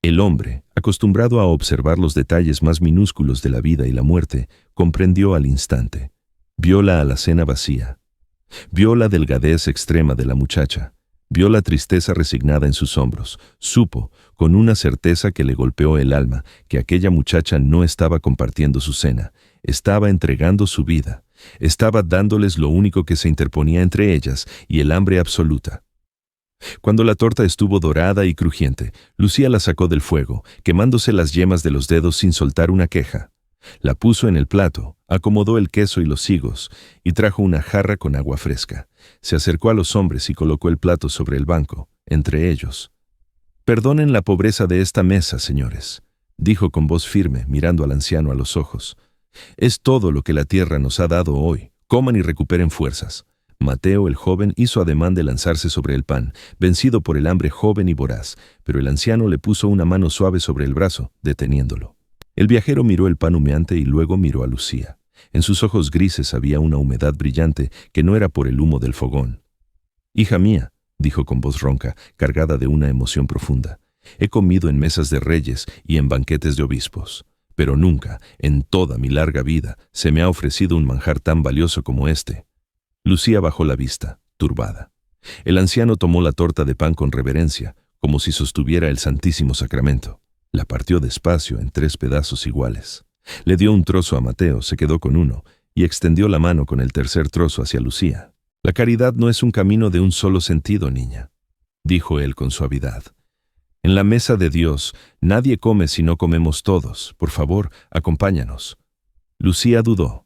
El hombre, acostumbrado a observar los detalles más minúsculos de la vida y la muerte, comprendió al instante. Vio la alacena vacía. Vio la delgadez extrema de la muchacha. Vio la tristeza resignada en sus hombros. Supo, con una certeza que le golpeó el alma, que aquella muchacha no estaba compartiendo su cena. Estaba entregando su vida. Estaba dándoles lo único que se interponía entre ellas y el hambre absoluta. Cuando la torta estuvo dorada y crujiente, Lucía la sacó del fuego, quemándose las yemas de los dedos sin soltar una queja. La puso en el plato, acomodó el queso y los higos, y trajo una jarra con agua fresca. Se acercó a los hombres y colocó el plato sobre el banco, entre ellos. «Perdonen la pobreza de esta mesa, señores», dijo con voz firme, mirando al anciano a los ojos. «Es todo lo que la tierra nos ha dado hoy. Coman y recuperen fuerzas». Mateo, el joven, hizo ademán de lanzarse sobre el pan, vencido por el hambre joven y voraz, pero el anciano le puso una mano suave sobre el brazo, deteniéndolo. El viajero miró el pan humeante y luego miró a Lucía. En sus ojos grises había una humedad brillante que no era por el humo del fogón. «Hija mía», dijo con voz ronca, cargada de una emoción profunda, «he comido en mesas de reyes y en banquetes de obispos, pero nunca, en toda mi larga vida, se me ha ofrecido un manjar tan valioso como este. Lucía bajó la vista, turbada. El anciano tomó la torta de pan con reverencia, como si sostuviera el Santísimo Sacramento. La partió despacio en 3 pedazos iguales. Le dio un trozo a Mateo, se quedó con uno, y extendió la mano con el tercer trozo hacia Lucía. La caridad no es un camino de un solo sentido, niña, dijo él con suavidad. En la mesa de Dios, nadie come si no comemos todos. Por favor, acompáñanos. Lucía dudó.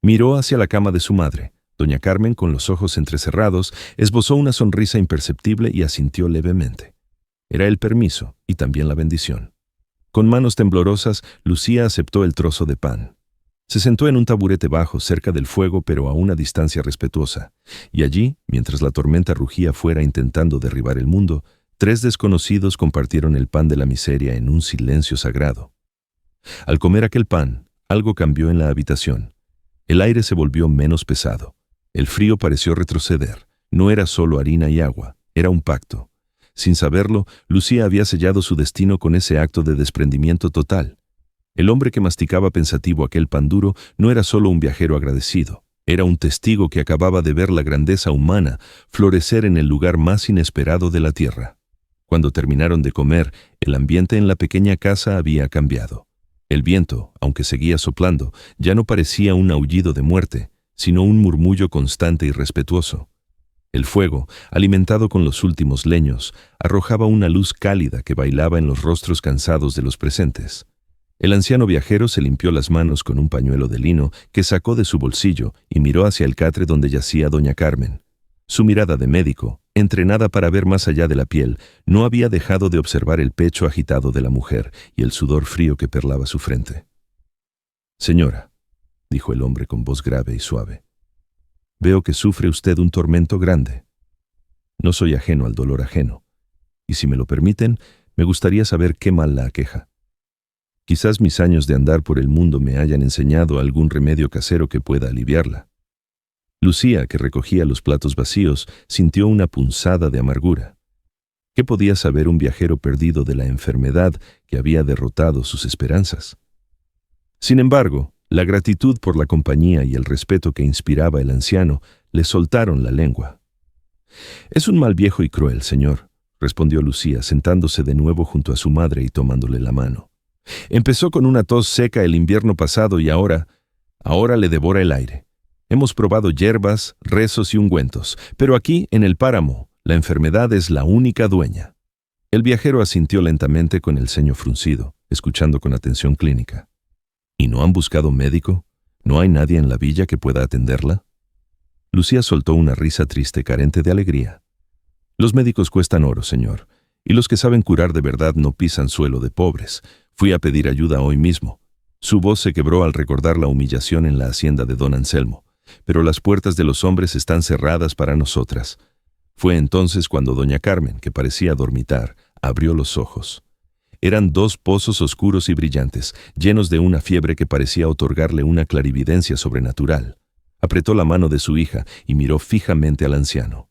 Miró hacia la cama de su madre. Doña Carmen, con los ojos entrecerrados, esbozó una sonrisa imperceptible y asintió levemente. Era el permiso y también la bendición. Con manos temblorosas, Lucía aceptó el trozo de pan. Se sentó en un taburete bajo, cerca del fuego, pero a una distancia respetuosa. Y allí, mientras la tormenta rugía fuera intentando derribar el mundo, 3 desconocidos compartieron el pan de la miseria en un silencio sagrado. Al comer aquel pan, algo cambió en la habitación. El aire se volvió menos pesado. El frío pareció retroceder. No era solo harina y agua, era un pacto. Sin saberlo, Lucía había sellado su destino con ese acto de desprendimiento total. El hombre que masticaba pensativo aquel pan duro no era solo un viajero agradecido, era un testigo que acababa de ver la grandeza humana florecer en el lugar más inesperado de la tierra. Cuando terminaron de comer, el ambiente en la pequeña casa había cambiado. El viento, aunque seguía soplando, ya no parecía un aullido de muerte, sino un murmullo constante y respetuoso. El fuego, alimentado con los últimos leños, arrojaba una luz cálida que bailaba en los rostros cansados de los presentes. El anciano viajero se limpió las manos con un pañuelo de lino que sacó de su bolsillo y miró hacia el catre donde yacía doña Carmen. Su mirada de médico, entrenada para ver más allá de la piel, no había dejado de observar el pecho agitado de la mujer y el sudor frío que perlaba su frente. «Señora», dijo el hombre con voz grave y suave, «veo que sufre usted un tormento grande. No soy ajeno al dolor ajeno, y si me lo permiten, me gustaría saber qué mal la aqueja. Quizás mis años de andar por el mundo me hayan enseñado algún remedio casero que pueda aliviarla». Lucía, que recogía los platos vacíos, sintió una punzada de amargura. ¿Qué podía saber un viajero perdido de la enfermedad que había derrotado sus esperanzas? Sin embargo, la gratitud por la compañía y el respeto que inspiraba el anciano le soltaron la lengua. «Es un mal viejo y cruel, señor», respondió Lucía, sentándose de nuevo junto a su madre y tomándole la mano. «Empezó con una tos seca el invierno pasado y ahora le devora el aire. Hemos probado hierbas, rezos y ungüentos, pero aquí, en el páramo, la enfermedad es la única dueña». El viajero asintió lentamente con el ceño fruncido, escuchando con atención clínica. «¿Y no han buscado médico? ¿No hay nadie en la villa que pueda atenderla?» Lucía soltó una risa triste, carente de alegría. «Los médicos cuestan oro, señor, y los que saben curar de verdad no pisan suelo de pobres. Fui a pedir ayuda hoy mismo». Su voz se quebró al recordar la humillación en la hacienda de don Anselmo. «Pero las puertas de los hombres están cerradas para nosotras». Fue entonces cuando doña Carmen, que parecía dormitar, abrió los ojos. Eran 2 pozos oscuros y brillantes, llenos de una fiebre que parecía otorgarle una clarividencia sobrenatural. Apretó la mano de su hija y miró fijamente al anciano.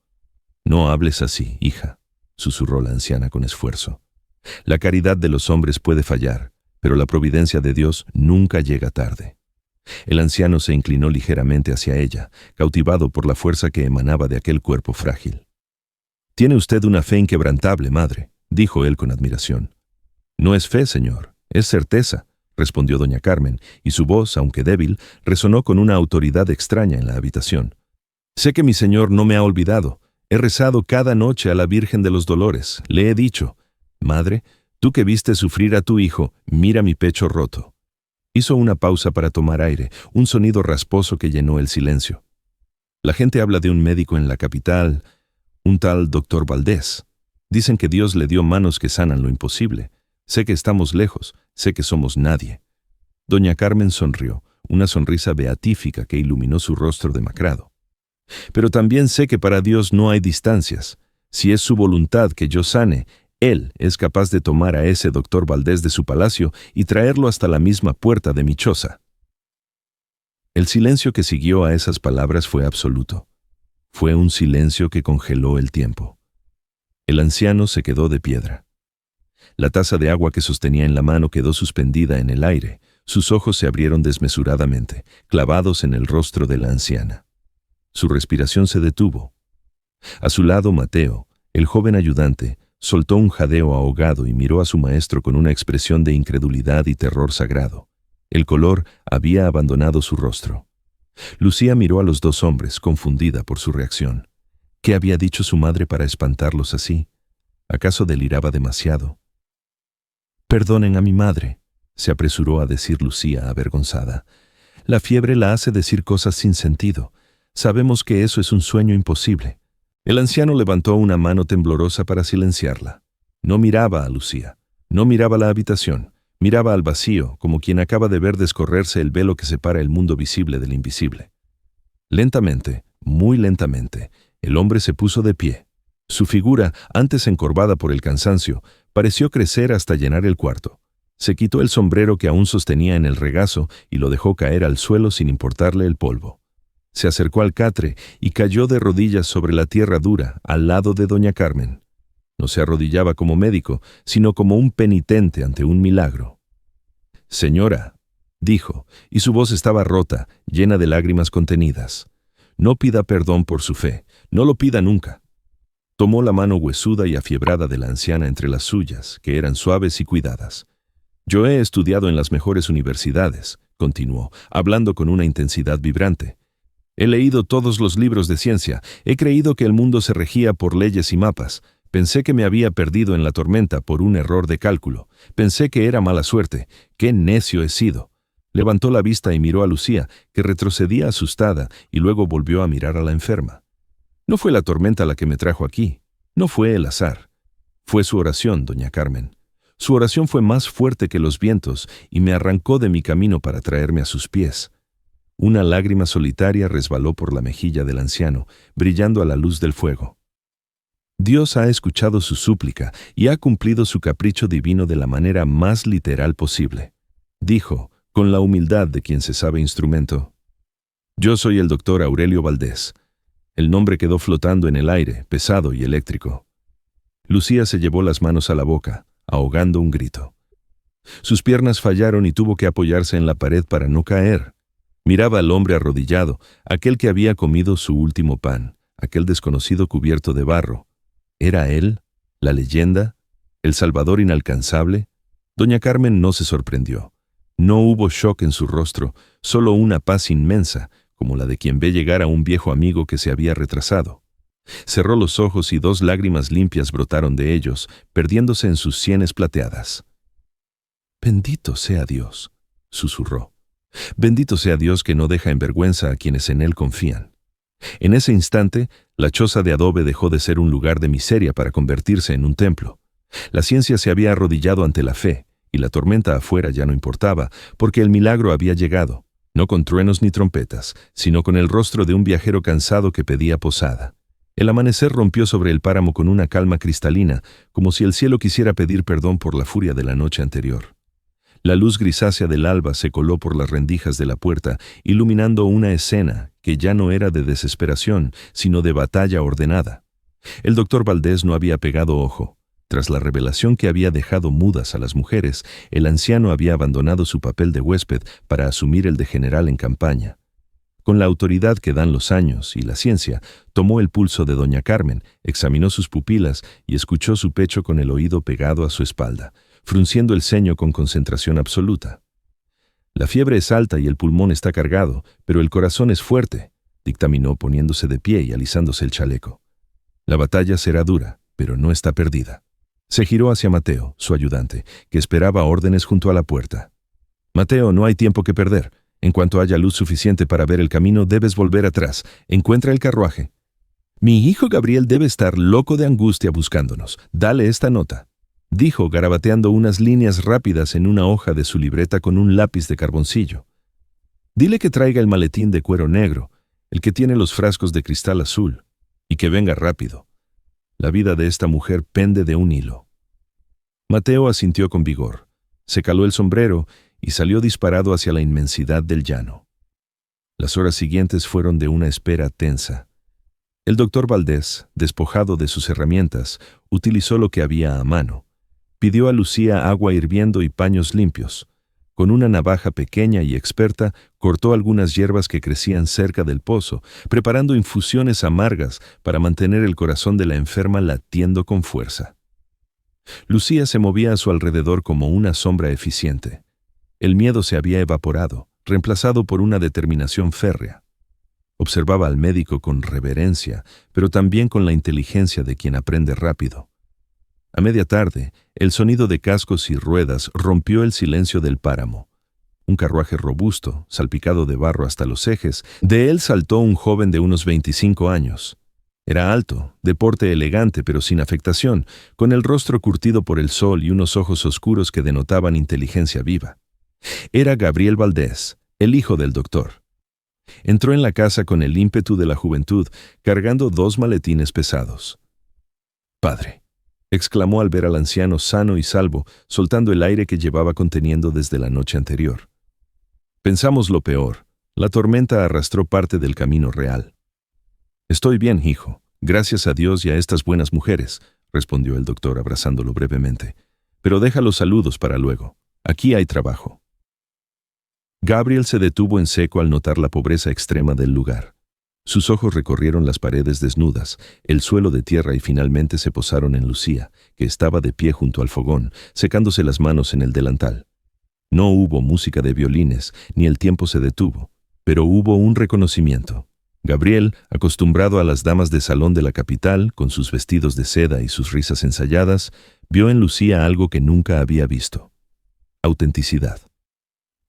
«No hables así, hija», susurró la anciana con esfuerzo. «La caridad de los hombres puede fallar, pero la providencia de Dios nunca llega tarde». El anciano se inclinó ligeramente hacia ella, cautivado por la fuerza que emanaba de aquel cuerpo frágil. «Tiene usted una fe inquebrantable, madre», dijo él con admiración. «No es fe, señor, es certeza», respondió doña Carmen, y su voz, aunque débil, resonó con una autoridad extraña en la habitación. «Sé que mi señor no me ha olvidado. He rezado cada noche a la Virgen de los Dolores. Le he dicho, madre, tú que viste sufrir a tu hijo, mira mi pecho roto». Hizo una pausa para tomar aire, un sonido rasposo que llenó el silencio. «La gente habla de un médico en la capital, un tal doctor Valdés. Dicen que Dios le dio manos que sanan lo imposible. Sé que estamos lejos, sé que somos nadie». Doña Carmen sonrió, una sonrisa beatífica que iluminó su rostro demacrado. «Pero también sé que para Dios no hay distancias. Si es su voluntad que yo sane, Él es capaz de tomar a ese doctor Valdés de su palacio y traerlo hasta la misma puerta de mi choza». El silencio que siguió a esas palabras fue absoluto. Fue un silencio que congeló el tiempo. El anciano se quedó de piedra. La taza de agua que sostenía en la mano quedó suspendida en el aire. Sus ojos se abrieron desmesuradamente, clavados en el rostro de la anciana. Su respiración se detuvo. A su lado, Mateo, el joven ayudante, soltó un jadeo ahogado y miró a su maestro con una expresión de incredulidad y terror sagrado. El color había abandonado su rostro. Lucía miró a los dos hombres, confundida por su reacción. ¿Qué había dicho su madre para espantarlos así? ¿Acaso deliraba demasiado? «Perdonen a mi madre», se apresuró a decir Lucía, avergonzada. «La fiebre la hace decir cosas sin sentido. Sabemos que eso es un sueño imposible». El anciano levantó una mano temblorosa para silenciarla. No miraba a Lucía, no miraba la habitación, miraba al vacío, como quien acaba de ver descorrerse el velo que separa el mundo visible del invisible. Lentamente, muy lentamente, el hombre se puso de pie. Su figura, antes encorvada por el cansancio, pareció crecer hasta llenar el cuarto. Se quitó el sombrero que aún sostenía en el regazo y lo dejó caer al suelo sin importarle el polvo. Se acercó al catre y cayó de rodillas sobre la tierra dura, al lado de doña Carmen. No se arrodillaba como médico, sino como un penitente ante un milagro. «Señora», dijo, y su voz estaba rota, llena de lágrimas contenidas. «No pida perdón por su fe, no lo pida nunca». Tomó la mano huesuda y afiebrada de la anciana entre las suyas, que eran suaves y cuidadas. «Yo he estudiado en las mejores universidades», continuó, hablando con una intensidad vibrante. «He leído todos los libros de ciencia, he creído que el mundo se regía por leyes y mapas. Pensé que me había perdido en la tormenta por un error de cálculo. Pensé que era mala suerte. ¡Qué necio he sido!». Levantó la vista y miró a Lucía, que retrocedía asustada, y luego volvió a mirar a la enferma. «No fue la tormenta la que me trajo aquí. No fue el azar. Fue su oración, doña Carmen. Su oración fue más fuerte que los vientos y me arrancó de mi camino para traerme a sus pies». Una lágrima solitaria resbaló por la mejilla del anciano, brillando a la luz del fuego. Dios ha escuchado su súplica y ha cumplido su capricho divino de la manera más literal posible, dijo, con la humildad de quien se sabe instrumento. «Yo soy el doctor Aurelio Valdés». El nombre quedó flotando en el aire, pesado y eléctrico. Lucía se llevó las manos a la boca, ahogando un grito. Sus piernas fallaron y tuvo que apoyarse en la pared para no caer. Miraba al hombre arrodillado, aquel que había comido su último pan, aquel desconocido cubierto de barro. ¿Era él, la leyenda, el Salvador inalcanzable? Doña Carmen no se sorprendió. No hubo shock en su rostro, solo una paz inmensa, como la de quien ve llegar a un viejo amigo que se había retrasado. Cerró los ojos y 2 lágrimas limpias brotaron de ellos, perdiéndose en sus sienes plateadas. «Bendito sea Dios», susurró. «Bendito sea Dios que no deja en vergüenza a quienes en Él confían». En ese instante, la choza de adobe dejó de ser un lugar de miseria para convertirse en un templo. La ciencia se había arrodillado ante la fe, y la tormenta afuera ya no importaba, porque el milagro había llegado, no con truenos ni trompetas, sino con el rostro de un viajero cansado que pedía posada. El amanecer rompió sobre el páramo con una calma cristalina, como si el cielo quisiera pedir perdón por la furia de la noche anterior. La luz grisácea del alba se coló por las rendijas de la puerta, iluminando una escena que ya no era de desesperación, sino de batalla ordenada. El doctor Valdés no había pegado ojo. Tras la revelación que había dejado mudas a las mujeres, el anciano había abandonado su papel de huésped para asumir el de general en campaña. Con la autoridad que dan los años y la ciencia, tomó el pulso de doña Carmen, examinó sus pupilas y escuchó su pecho con el oído pegado a su espalda, frunciendo el ceño con concentración absoluta. «La fiebre es alta y el pulmón está cargado, pero el corazón es fuerte», dictaminó poniéndose de pie y alisándose el chaleco. «La batalla será dura, pero no está perdida». Se giró hacia Mateo, su ayudante, que esperaba órdenes junto a la puerta. «Mateo, no hay tiempo que perder. En cuanto haya luz suficiente para ver el camino, debes volver atrás. Encuentra el carruaje. Mi hijo Gabriel debe estar loco de angustia buscándonos. Dale esta nota», dijo, garabateando unas líneas rápidas en una hoja de su libreta con un lápiz de carboncillo. «Dile que traiga el maletín de cuero negro, el que tiene los frascos de cristal azul, y que venga rápido. La vida de esta mujer pende de un hilo». Mateo asintió con vigor, se caló el sombrero y salió disparado hacia la inmensidad del llano. Las horas siguientes fueron de una espera tensa. El doctor Valdés, despojado de sus herramientas, utilizó lo que había a mano. Pidió a Lucía agua hirviendo y paños limpios. Con una navaja pequeña y experta, cortó algunas hierbas que crecían cerca del pozo, preparando infusiones amargas para mantener el corazón de la enferma latiendo con fuerza. Lucía se movía a su alrededor como una sombra eficiente. El miedo se había evaporado, reemplazado por una determinación férrea. Observaba al médico con reverencia, pero también con la inteligencia de quien aprende rápido. A media tarde, el sonido de cascos y ruedas rompió el silencio del páramo. Un carruaje robusto, salpicado de barro hasta los ejes, de él saltó un joven de unos 25 años. Era alto, de porte elegante pero sin afectación, con el rostro curtido por el sol y unos ojos oscuros que denotaban inteligencia viva. Era Gabriel Valdés, el hijo del doctor. Entró en la casa con el ímpetu de la juventud, cargando 2 maletines pesados. «Padre», exclamó al ver al anciano sano y salvo, soltando el aire que llevaba conteniendo desde la noche anterior. «Pensamos lo peor. La tormenta arrastró parte del camino real». «Estoy bien, hijo. Gracias a Dios y a estas buenas mujeres», respondió el doctor abrazándolo brevemente. «Pero deja los saludos para luego. Aquí hay trabajo». Gabriel se detuvo en seco al notar la pobreza extrema del lugar. Sus ojos recorrieron las paredes desnudas, el suelo de tierra y finalmente se posaron en Lucía, que estaba de pie junto al fogón, secándose las manos en el delantal. No hubo música de violines, ni el tiempo se detuvo, pero hubo un reconocimiento. Gabriel, acostumbrado a las damas de salón de la capital, con sus vestidos de seda y sus risas ensayadas, vio en Lucía algo que nunca había visto: autenticidad.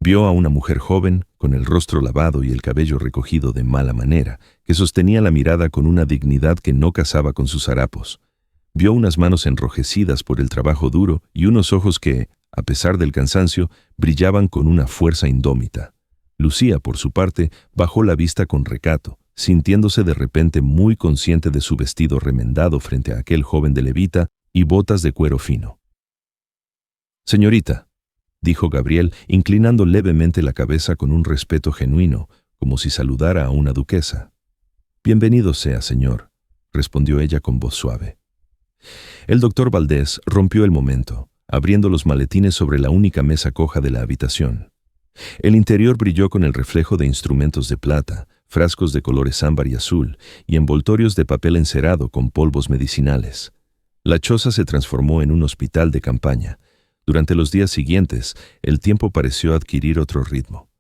Vio a una mujer joven, con el rostro lavado y el cabello recogido de mala manera, que sostenía la mirada con una dignidad que no casaba con sus harapos. Vio unas manos enrojecidas por el trabajo duro y unos ojos que, a pesar del cansancio, brillaban con una fuerza indómita. Lucía, por su parte, bajó la vista con recato, sintiéndose de repente muy consciente de su vestido remendado frente a aquel joven de levita y botas de cuero fino. «Señorita», dijo Gabriel, inclinando levemente la cabeza con un respeto genuino, como si saludara a una duquesa. «Bienvenido sea, señor», respondió ella con voz suave. El doctor Valdés rompió el momento, abriendo los maletines sobre la única mesa coja de la habitación. El interior brilló con el reflejo de instrumentos de plata, frascos de colores ámbar y azul, y envoltorios de papel encerado con polvos medicinales. La choza se transformó en un hospital de campaña. Durante los días siguientes, el tiempo pareció adquirir otro ritmo.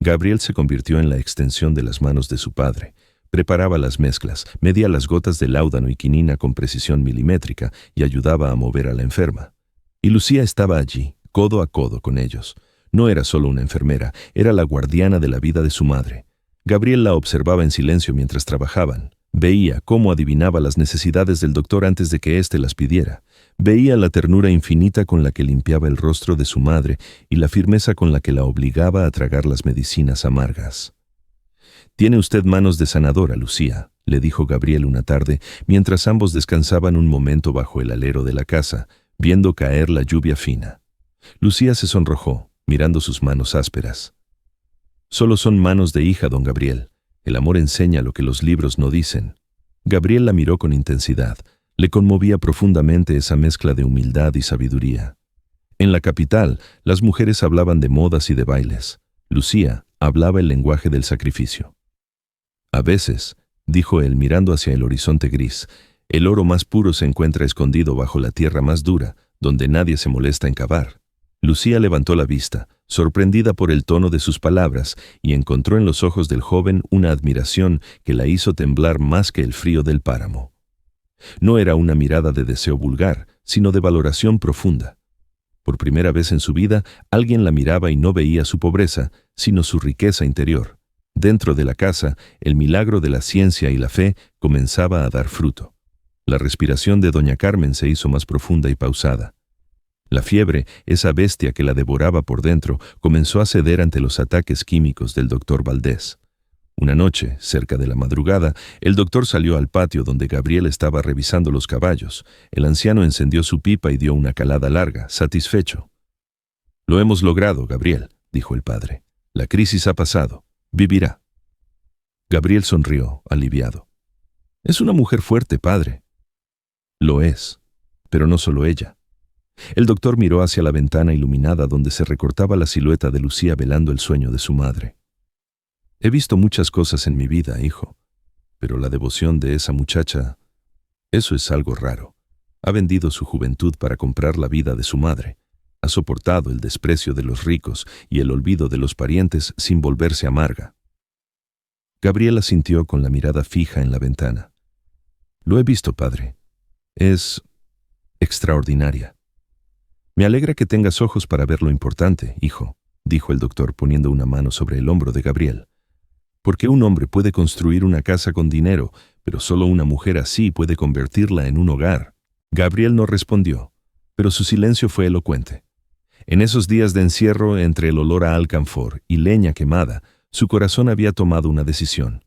Gabriel se convirtió en la extensión de las manos de su padre. Preparaba las mezclas, medía las gotas de láudano y quinina con precisión milimétrica y ayudaba a mover a la enferma. Y Lucía estaba allí, codo a codo con ellos. No era solo una enfermera, era la guardiana de la vida de su madre. Gabriel la observaba en silencio mientras trabajaban. Veía cómo adivinaba las necesidades del doctor antes de que éste las pidiera. Veía la ternura infinita con la que limpiaba el rostro de su madre y la firmeza con la que la obligaba a tragar las medicinas amargas. «Tiene usted manos de sanadora, Lucía», le dijo Gabriel una tarde, mientras ambos descansaban un momento bajo el alero de la casa, viendo caer la lluvia fina. Lucía se sonrojó, mirando sus manos ásperas. «Solo son manos de hija, don Gabriel. El amor enseña lo que los libros no dicen». Gabriel la miró con intensidad. Le conmovía profundamente esa mezcla de humildad y sabiduría. En la capital, las mujeres hablaban de modas y de bailes. Lucía hablaba el lenguaje del sacrificio. «A veces», dijo él mirando hacia el horizonte gris, «el oro más puro se encuentra escondido bajo la tierra más dura, donde nadie se molesta en cavar». Lucía levantó la vista, sorprendida por el tono de sus palabras, y encontró en los ojos del joven una admiración que la hizo temblar más que el frío del páramo. No era una mirada de deseo vulgar, sino de valoración profunda. Por primera vez en su vida, alguien la miraba y no veía su pobreza, sino su riqueza interior. Dentro de la casa, el milagro de la ciencia y la fe comenzaba a dar fruto. La respiración de doña Carmen se hizo más profunda y pausada. La fiebre, esa bestia que la devoraba por dentro, comenzó a ceder ante los ataques químicos del doctor Valdés. Una noche, cerca de la madrugada, el doctor salió al patio donde Gabriel estaba revisando los caballos. El anciano encendió su pipa y dio una calada larga, satisfecho. «Lo hemos logrado, Gabriel», dijo el padre. «La crisis ha pasado. Vivirá». Gabriel sonrió, aliviado. «Es una mujer fuerte, padre». «Lo es, pero no solo ella. El doctor miró hacia la ventana iluminada donde se recortaba la silueta de Lucía velando el sueño de su madre. He visto muchas cosas en mi vida, hijo, pero la devoción de esa muchacha, eso es algo raro. Ha vendido su juventud para comprar la vida de su madre. Ha soportado el desprecio de los ricos y el olvido de los parientes sin volverse amarga. Gabriela sintió con la mirada fija en la ventana. Lo he visto, padre. Es extraordinaria. Me alegra que tengas ojos para ver lo importante, hijo, dijo el doctor poniendo una mano sobre el hombro de Gabriel. Porque un hombre puede construir una casa con dinero, pero solo una mujer así puede convertirla en un hogar. Gabriel no respondió, pero su silencio fue elocuente. En esos días de encierro, entre el olor a alcanfor y leña quemada, su corazón había tomado una decisión.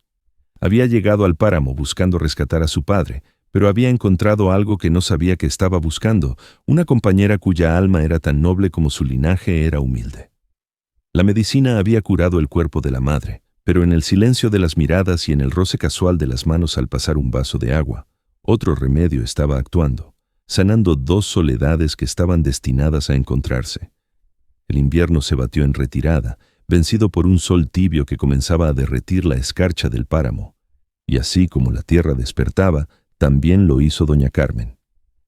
Había llegado al páramo buscando rescatar a su padre, pero había encontrado algo que no sabía que estaba buscando, una compañera cuya alma era tan noble como su linaje era humilde. La medicina había curado el cuerpo de la madre, pero en el silencio de las miradas y en el roce casual de las manos al pasar un vaso de agua, otro remedio estaba actuando, sanando dos soledades que estaban destinadas a encontrarse. El invierno se batió en retirada, vencido por un sol tibio que comenzaba a derretir la escarcha del páramo, y así como la tierra despertaba, también lo hizo doña Carmen.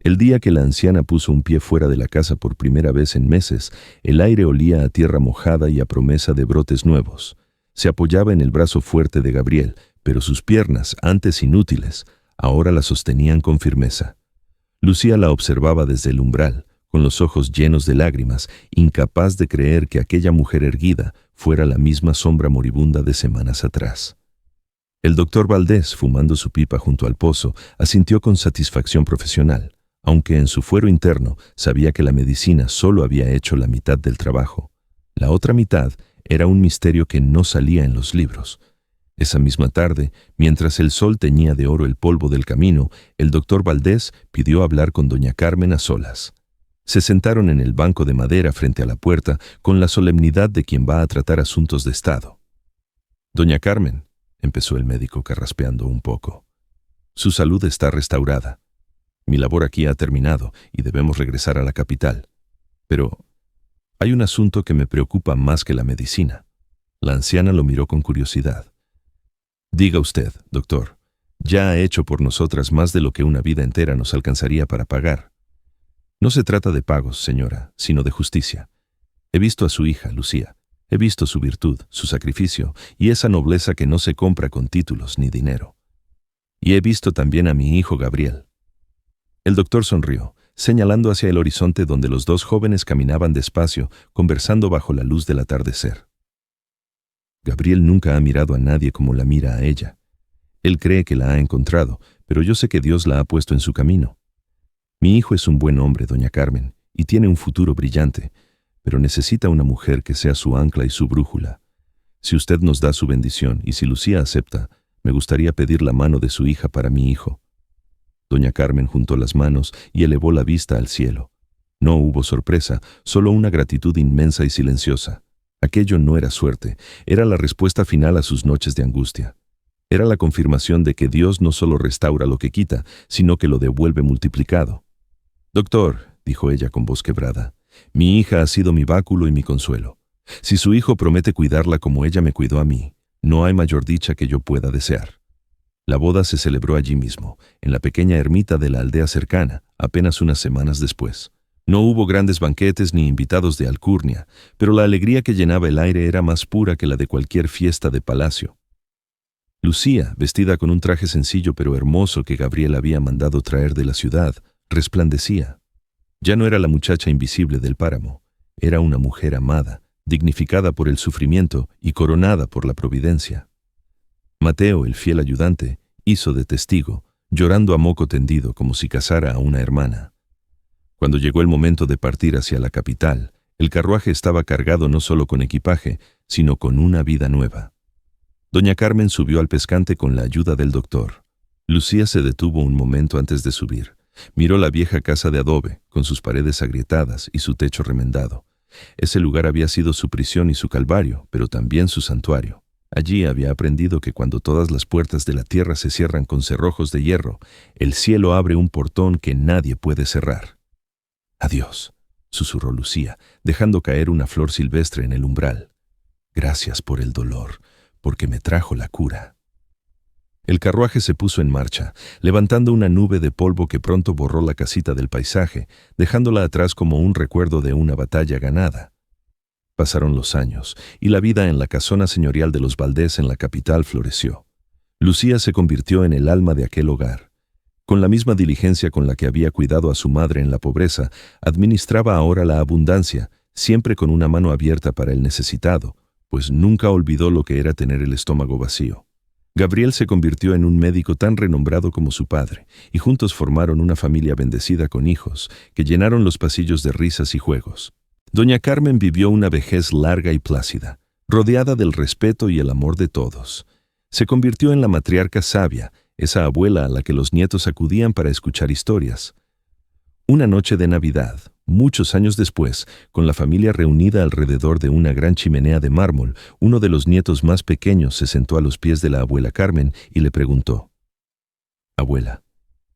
El día que la anciana puso un pie fuera de la casa por primera vez en meses, el aire olía a tierra mojada y a promesa de brotes nuevos. Se apoyaba en el brazo fuerte de Gabriel, pero sus piernas, antes inútiles, ahora la sostenían con firmeza. Lucía la observaba desde el umbral, con los ojos llenos de lágrimas, incapaz de creer que aquella mujer erguida fuera la misma sombra moribunda de semanas atrás. El doctor Valdés, fumando su pipa junto al pozo, asintió con satisfacción profesional, aunque en su fuero interno sabía que la medicina solo había hecho la mitad del trabajo. La otra mitad era un misterio que no salía en los libros. Esa misma tarde, mientras el sol teñía de oro el polvo del camino, el doctor Valdés pidió hablar con doña Carmen a solas. Se sentaron en el banco de madera frente a la puerta con la solemnidad de quien va a tratar asuntos de Estado. «Doña Carmen», empezó el médico carraspeando un poco, «su salud está restaurada. Mi labor aquí ha terminado y debemos regresar a la capital. Pero hay un asunto que me preocupa más que la medicina». La anciana lo miró con curiosidad. «Diga usted, doctor, ya ha hecho por nosotras más de lo que una vida entera nos alcanzaría para pagar». «No se trata de pagos, señora, sino de justicia. He visto a su hija, Lucía. He visto su virtud, su sacrificio y esa nobleza que no se compra con títulos ni dinero. Y he visto también a mi hijo Gabriel». El doctor sonrió, señalando hacia el horizonte donde los dos jóvenes caminaban despacio, conversando bajo la luz del atardecer. Gabriel nunca ha mirado a nadie como la mira a ella. Él cree que la ha encontrado, pero yo sé que Dios la ha puesto en su camino. Mi hijo es un buen hombre, doña Carmen, y tiene un futuro brillante, pero necesita una mujer que sea su ancla y su brújula. Si usted nos da su bendición y si Lucía acepta, me gustaría pedir la mano de su hija para mi hijo». Doña Carmen juntó las manos y elevó la vista al cielo. No hubo sorpresa, solo una gratitud inmensa y silenciosa. Aquello no era suerte, era la respuesta final a sus noches de angustia. Era la confirmación de que Dios no solo restaura lo que quita, sino que lo devuelve multiplicado. «Doctor», dijo ella con voz quebrada, «mi hija ha sido mi báculo y mi consuelo. Si su hijo promete cuidarla como ella me cuidó a mí, no hay mayor dicha que yo pueda desear». La boda se celebró allí mismo, en la pequeña ermita de la aldea cercana, apenas unas semanas después. No hubo grandes banquetes ni invitados de alcurnia, pero la alegría que llenaba el aire era más pura que la de cualquier fiesta de palacio. Lucía, vestida con un traje sencillo pero hermoso que Gabriel había mandado traer de la ciudad, resplandecía. Ya no era la muchacha invisible del páramo, era una mujer amada, dignificada por el sufrimiento y coronada por la providencia. Mateo, el fiel ayudante, hizo de testigo, llorando a moco tendido como si casara a una hermana. Cuando llegó el momento de partir hacia la capital, el carruaje estaba cargado no solo con equipaje, sino con una vida nueva. Doña Carmen subió al pescante con la ayuda del doctor. Lucía se detuvo un momento antes de subir. Miró la vieja casa de adobe, con sus paredes agrietadas y su techo remendado. Ese lugar había sido su prisión y su calvario, pero también su santuario. Allí había aprendido que cuando todas las puertas de la tierra se cierran con cerrojos de hierro, el cielo abre un portón que nadie puede cerrar. Adiós, susurró Lucía, dejando caer una flor silvestre en el umbral. Gracias por el dolor, porque me trajo la cura. El carruaje se puso en marcha, levantando una nube de polvo que pronto borró la casita del paisaje, dejándola atrás como un recuerdo de una batalla ganada. Pasaron los años, y la vida en la casona señorial de los Valdés en la capital floreció. Lucía se convirtió en el alma de aquel hogar. Con la misma diligencia con la que había cuidado a su madre en la pobreza, administraba ahora la abundancia, siempre con una mano abierta para el necesitado, pues nunca olvidó lo que era tener el estómago vacío. Gabriel se convirtió en un médico tan renombrado como su padre, y juntos formaron una familia bendecida con hijos, que llenaron los pasillos de risas y juegos. Doña Carmen vivió una vejez larga y plácida, rodeada del respeto y el amor de todos. Se convirtió en la matriarca sabia, esa abuela a la que los nietos acudían para escuchar historias. Una noche de Navidad, muchos años después, con la familia reunida alrededor de una gran chimenea de mármol, uno de los nietos más pequeños se sentó a los pies de la abuela Carmen y le preguntó: «Abuela,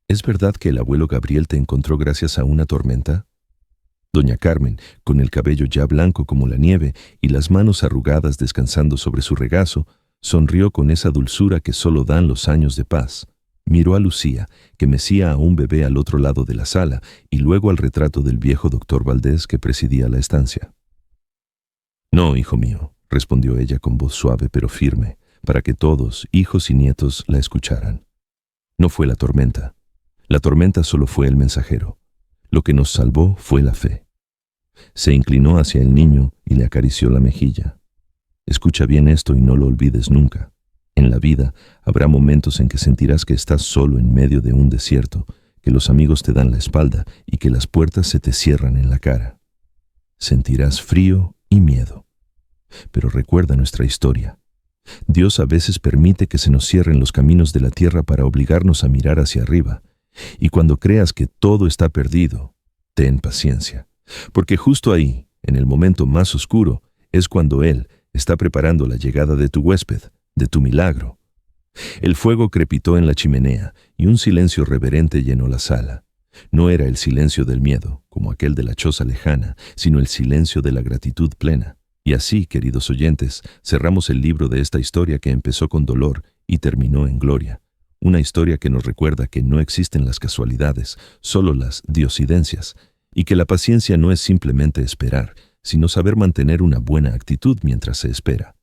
¿es verdad que el abuelo Gabriel te encontró gracias a una tormenta?» Doña Carmen, con el cabello ya blanco como la nieve y las manos arrugadas descansando sobre su regazo, sonrió con esa dulzura que solo dan los años de paz. Miró a Lucía, que mecía a un bebé al otro lado de la sala, y luego al retrato del viejo doctor Valdés que presidía la estancia. «No, hijo mío», respondió ella con voz suave pero firme, para que todos, hijos y nietos, la escucharan. «No fue la tormenta. La tormenta solo fue el mensajero. Lo que nos salvó fue la fe». Se inclinó hacia el niño y le acarició la mejilla. «Escucha bien esto y no lo olvides nunca. En la vida habrá momentos en que sentirás que estás solo en medio de un desierto, que los amigos te dan la espalda y que las puertas se te cierran en la cara. Sentirás frío y miedo. Pero recuerda nuestra historia. Dios a veces permite que se nos cierren los caminos de la tierra para obligarnos a mirar hacia arriba. Y cuando creas que todo está perdido, ten paciencia, porque justo ahí, en el momento más oscuro, es cuando Él está preparando la llegada de tu huésped, de tu milagro». El fuego crepitó en la chimenea y un silencio reverente llenó la sala. No era el silencio del miedo, como aquel de la choza lejana, sino el silencio de la gratitud plena. Y así, queridos oyentes, cerramos el libro de esta historia que empezó con dolor y terminó en gloria. Una historia que nos recuerda que no existen las casualidades, solo las diosidencias, y que la paciencia no es simplemente esperar, sino saber mantener una buena actitud mientras se espera.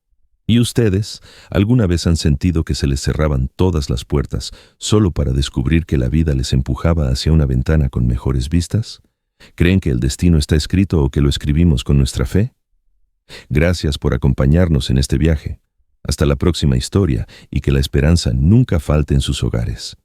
¿Y ustedes alguna vez han sentido que se les cerraban todas las puertas solo para descubrir que la vida les empujaba hacia una ventana con mejores vistas? ¿Creen que el destino está escrito o que lo escribimos con nuestra fe? Gracias por acompañarnos en este viaje. Hasta la próxima historia y que la esperanza nunca falte en sus hogares.